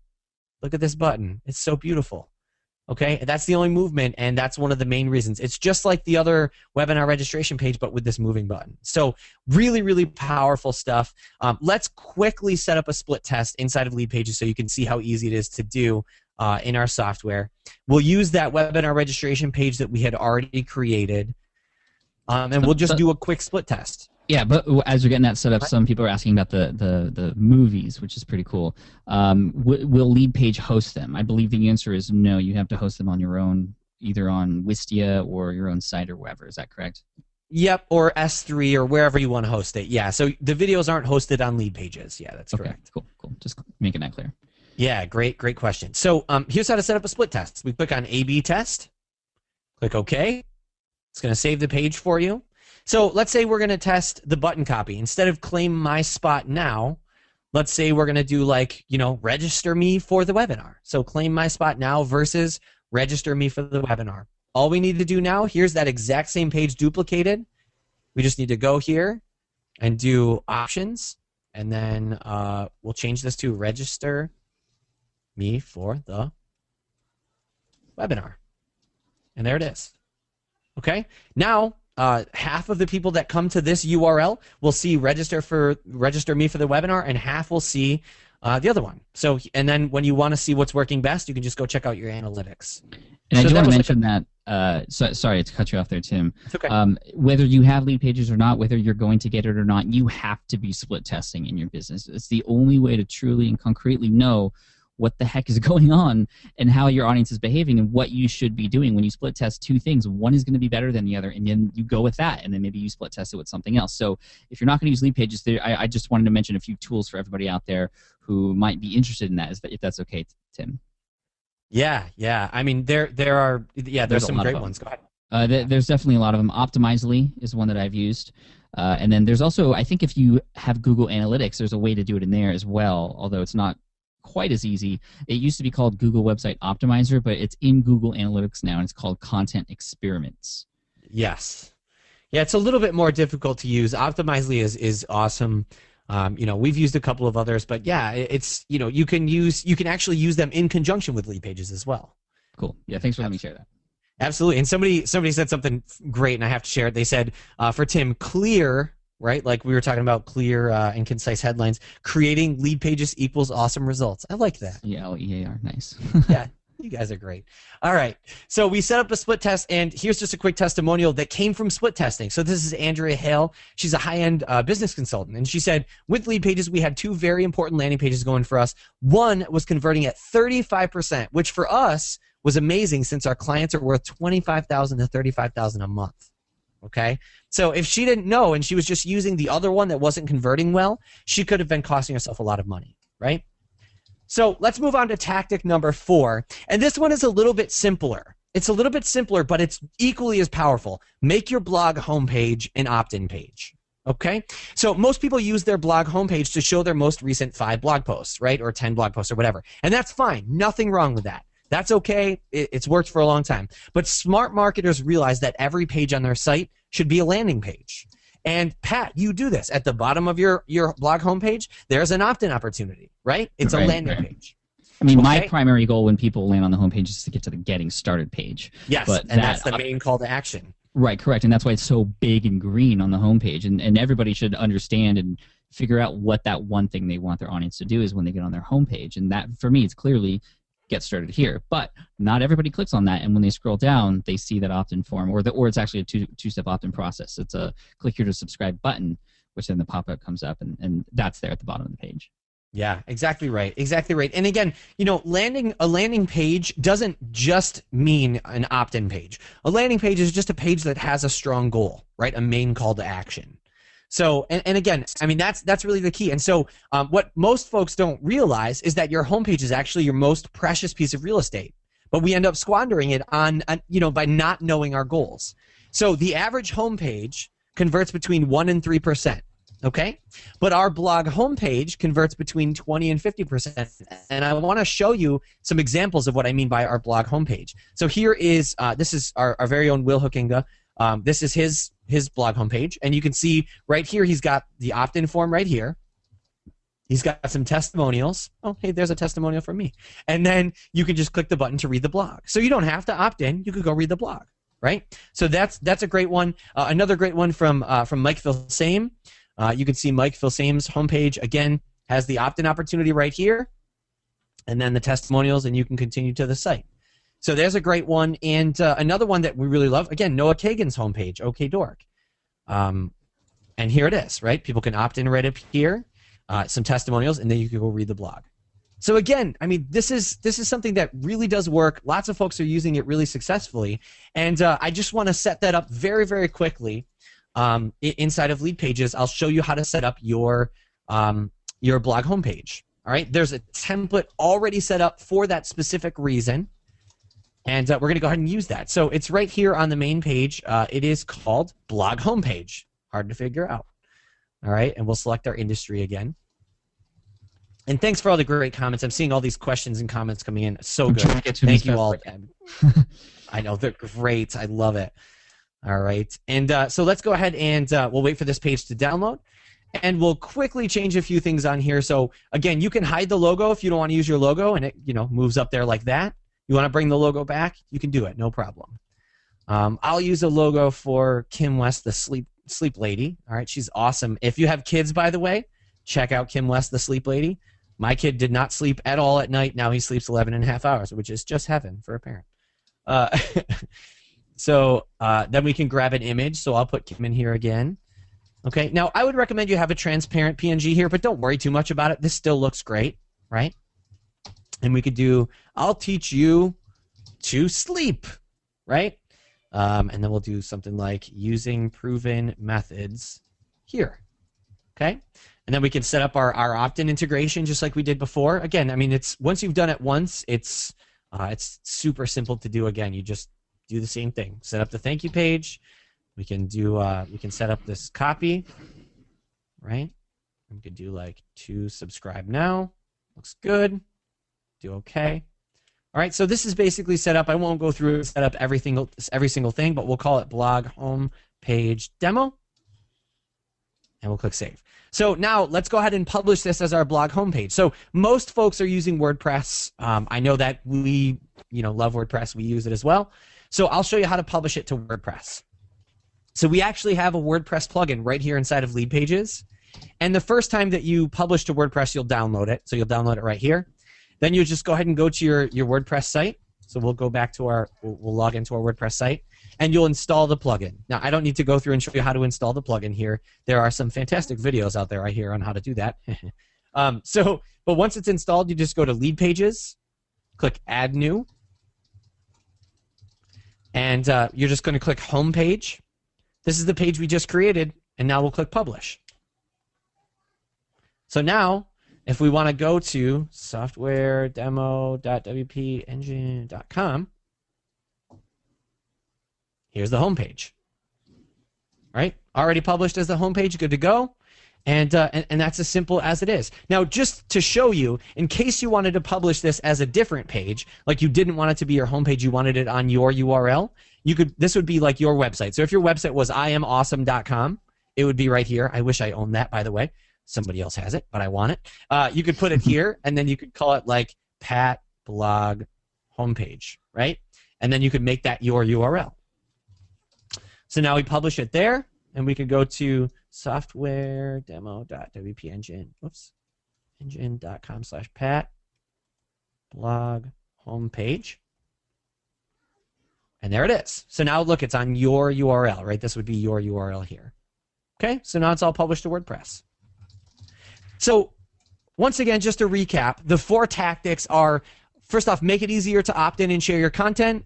Look at this button. It's so beautiful. Okay, that's the only movement, and that's one of the main reasons. It's just like the other webinar registration page, but with this moving button. So really, really powerful stuff. Let's quickly set up a split test inside of LeadPages so you can see how easy it is to do in our software. We'll use that webinar registration page that we had already created, and we'll just do a quick split test. Yeah, but as we're getting that set up, some people are asking about the movies, which is pretty cool. Will LeadPage host them? I believe the answer is no. You have to host them on your own, either on Wistia or your own site or wherever. Is that correct? Yep, or S3 or wherever you want to host it. Yeah, so the videos aren't hosted on LeadPages. Yeah, that's correct. Cool. Just making that clear. Yeah, great question. So here's how to set up a split test. We click on A/B test, click OK. It's going to save the page for you. So let's say we're going to test the button copy. Instead of claim my spot now, let's say we're going to do like, register me for the webinar. So claim my spot now versus register me for the webinar. All we need to do now, here's that exact same page duplicated. We just need to go here and do options, and then we'll change this to register me for the webinar. And there it is. Okay, now half of the people that come to this URL will see register me for the webinar, and half will see the other one. So, and then when you want to see what's working best, you can just go check out your analytics. And I just want to mention that, sorry to cut you off there, Tim. It's okay. Whether you have LeadPages or not, whether you're going to get it or not, you have to be split testing in your business. It's the only way to truly and concretely know what the heck is going on and how your audience is behaving and what you should be doing. When you split test two things, one is going to be better than the other, and then you go with that, and then maybe you split test it with something else. So if you're not going to use LeadPages, I just wanted to mention a few tools for everybody out there who might be interested in that, if that's okay, Tim. Yeah. I mean, there's some great ones. Go ahead. There's definitely a lot of them. Optimizely is one that I've used. And then there's also, I think if you have Google Analytics, there's a way to do it in there as well, although it's not quite as easy. It used to be called Google Website Optimizer, but it's in Google Analytics now, and it's called Content Experiments. Yes. Yeah, it's a little bit more difficult to use. Optimizely is awesome. We've used a couple of others, but yeah, it's you can actually use them in conjunction with LeadPages as well. Cool. Yeah, thanks for letting me share that. Absolutely. And somebody said something great, and I have to share it. They said for Tim, clear, right? Like we were talking about clear and concise headlines. Creating LeadPages equals awesome results. I like that. Yeah, LEAR, nice. Yeah, you guys are great. All right, so we set up a split test, and here's just a quick testimonial that came from split testing. So this is Andrea Hale. She's a high-end business consultant, and she said, with LeadPages, we had two very important landing pages going for us. One was converting at 35%, which for us was amazing since our clients are worth $25,000 to $35,000 a month. Okay, so if she didn't know and she was just using the other one that wasn't converting well, she could have been costing herself a lot of money, right? So let's move on to tactic number 4, and this one is a little bit simpler. It's a little bit simpler, but it's equally as powerful. Make your blog homepage an opt-in page. Okay, so most people use their blog homepage to show their most recent 5 blog posts, right, or 10 blog posts or whatever, and that's fine. Nothing wrong with that. That's okay. It's worked for a long time. But smart marketers realize that every page on their site should be a landing page. And Pat, you do this. At the bottom of your blog homepage, there's an opt-in opportunity, right? It's a landing page. I mean, my primary goal when people land on the homepage is to get to the getting started page. Yes, and that's the main call to action. Right, correct. And that's why it's so big and green on the homepage. And everybody should understand and figure out what that one thing they want their audience to do is when they get on their homepage. And that, for me, it's clearly get started here, but not everybody clicks on that, and when they scroll down, they see that opt-in form, or it's actually a two-step opt-in process. It's a click here to subscribe button, which then the pop-up comes up, and that's there at the bottom of the page. Yeah, exactly right. Exactly right. And again, landing a landing page doesn't just mean an opt-in page. A landing page is just a page that has a strong goal, right? A main call to action. So, and again, I mean, that's really the key. And so what most folks don't realize is that your homepage is actually your most precious piece of real estate. but we end up squandering it on by not knowing our goals. So the average homepage converts between 1 and 3%. Okay, but our blog homepage converts between 20 and 50%, and I want to show you some examples of what I mean by our blog homepage. So here is this is our very own Will Hookinga. This is his blog homepage, and you can see right here he's got the opt-in form right here. He's got some testimonials. Oh, hey, there's a testimonial from me, and then you can just click the button to read the blog. So you don't have to opt in; you could go read the blog, right? So that's a great one. Another great one from Mike Filsame. You can see Mike Filsame's homepage, again, has the opt-in opportunity right here, and then the testimonials, and you can continue to the site. So there's a great one. And another one that we really love, again, Noah Kagan's homepage, OK Dork. And here it is, right? People can opt in right up here, some testimonials, and then you can go read the blog. So again, I mean, this is something that really does work. Lots of folks are using it really successfully. And I just want to set that up very, very quickly. Inside of LeadPages, I'll show you how to set up your blog homepage. All right, there's a template already set up for that specific reason, and we're going to go ahead and use that. So it's right here on the main page. It is called blog homepage. Hard to figure out. All right, and we'll select our industry again. And thanks for all the great comments. I'm seeing all these questions and comments coming in. So good. Thank you all. I know, they're great. I love it. All right, and so let's go ahead and we'll wait for this page to download, and we'll quickly change a few things on here. So again, you can hide the logo if you don't want to use your logo, and it moves up there like that. You want to bring the logo back, you can do it, no problem. I'll use a logo for Kim West, the sleep lady. All right, she's awesome. If you have kids, by the way, check out Kim West, the sleep lady. My kid did not sleep at all at night. Now he sleeps 11.5 hours, which is just heaven for a parent. So then we can grab an image. So I'll put Kim in here again. Okay. Now I would recommend you have a transparent PNG here, but don't worry too much about it. This still looks great, right? And we could do, I'll teach you to sleep, right? And then we'll do something like using proven methods here. Okay. And then we can set up our opt-in integration just like we did before. Again, I mean, it's once you've done it once, it's super simple to do again. You just do the same thing. Set up the thank you page. We can do we can set up this copy, right? We could do like to subscribe now. Looks good. Do okay. All right, so this is basically set up. I won't go through and set up every single thing, but we'll call it blog home page demo. And we'll click save. So now let's go ahead and publish this as our blog homepage. So most folks are using WordPress. I know that we love WordPress. We use it as well. So I'll show you how to publish it to WordPress. So we actually have a WordPress plugin right here inside of LeadPages. And the first time that you publish to WordPress, you'll download it. So you'll download it right here. Then you'll just go ahead and go to your WordPress site. So we'll go back to we'll log into our WordPress site, and you'll install the plugin. Now, I don't need to go through and show you how to install the plugin here. There are some fantastic videos out there I hear on how to do that. But once it's installed, you just go to LeadPages, click Add New, and you're just going to click Homepage. This is the page we just created, and now we'll click Publish. So now, if we want to go to softwaredemo.wpengine.com, here's the homepage. Right? Already published as the homepage, good to go. And that's as simple as it is. Now, just to show you, in case you wanted to publish this as a different page, like you didn't want it to be your homepage, you wanted it on your URL, this would be like your website. So if your website was iamawesome.com, it would be right here. I wish I owned that, by the way. Somebody else has it, but I want it. You could put it here, and then you could call it like Pat Blog Homepage, right? And then you could make that your URL. So now we publish it there, and we could go to engine.com/Pat Blog Homepage. And there it is. So now look, it's on your URL, right? This would be your URL here. Okay, so now it's all published to WordPress. So once again, just to recap, the 4 tactics are, first off, make it easier to opt in and share your content.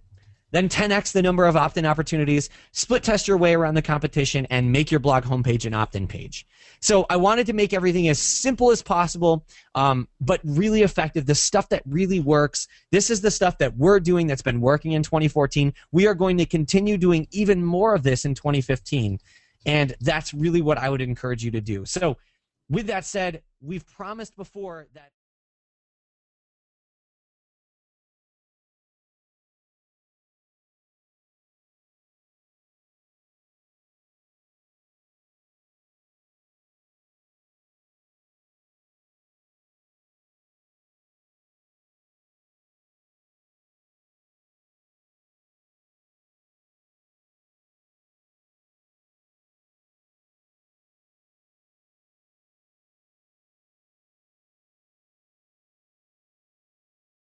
then 10x the number of opt-in opportunities, split test your way around the competition, and make your blog homepage an opt-in page. So I wanted to make everything as simple as possible, but really effective, the stuff that really works. This is the stuff that we're doing that's been working in 2014. We are going to continue doing even more of this in 2015, and that's really what I would encourage you to do. So with that said, we've promised before that